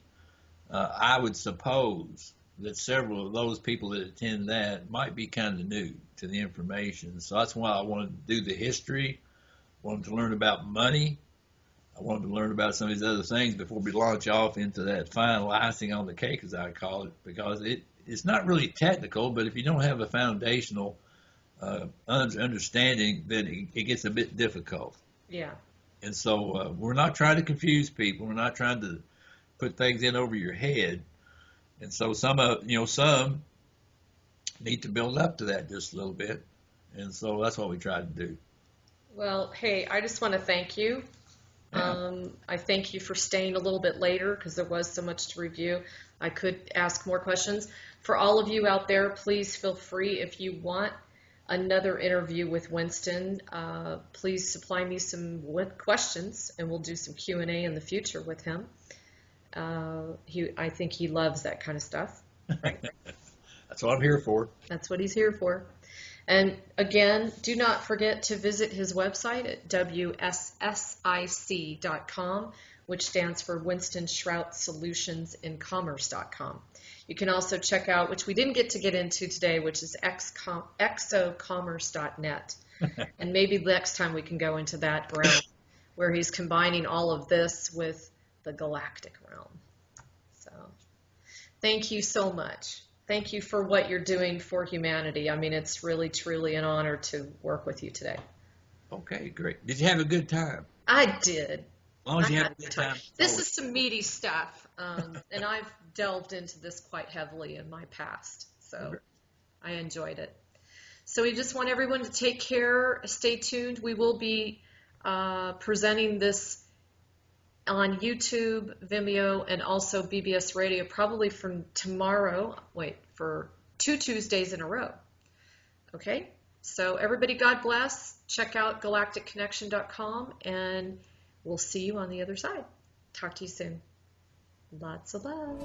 I would suppose that several of those people that attend that might be kind of new to the information. So that's why I wanted to do the history, wanted to learn about money. I wanted to learn about some of these other things before we launch off into that final icing on the cake, as I call it, because it's not really technical, but if you don't have a foundational understanding, then it gets a bit difficult. Yeah. And so we're not trying to confuse people. We're not trying to put things in over your head. And so some need to build up to that just a little bit. And so that's what we try to do. Well, hey, I just want to thank you. I thank you for staying a little bit later because there was so much to review. I could ask more questions. For all of you out there, please feel free, if you want another interview with Winston, please supply me some questions and we'll do some Q&A in the future with him. I think he loves that kind of stuff. Right? That's what I'm here for. That's what he's here for. And again, do not forget to visit his website at wssic.com, which stands for Winston Shrout Solutions in Commerce.com. You can also check out, which we didn't get into today, which is exocommerce.net. And maybe next time we can go into that realm where he's combining all of this with the galactic realm. So thank you so much. Thank you for what you're doing for humanity. I mean, it's really, truly an honor to work with you today. Okay, great. Did you have a good time? I did. As long as you have a good time. This is some meaty stuff, and I've delved into this quite heavily in my past, so I enjoyed it. So we just want everyone to take care, stay tuned. We will be presenting this on YouTube, Vimeo, and also BBS Radio, probably from tomorrow, for 2 Tuesdays in a row. Okay? So everybody, God bless. Check out galacticconnection.com, and we'll see you on the other side. Talk to you soon. Lots of love.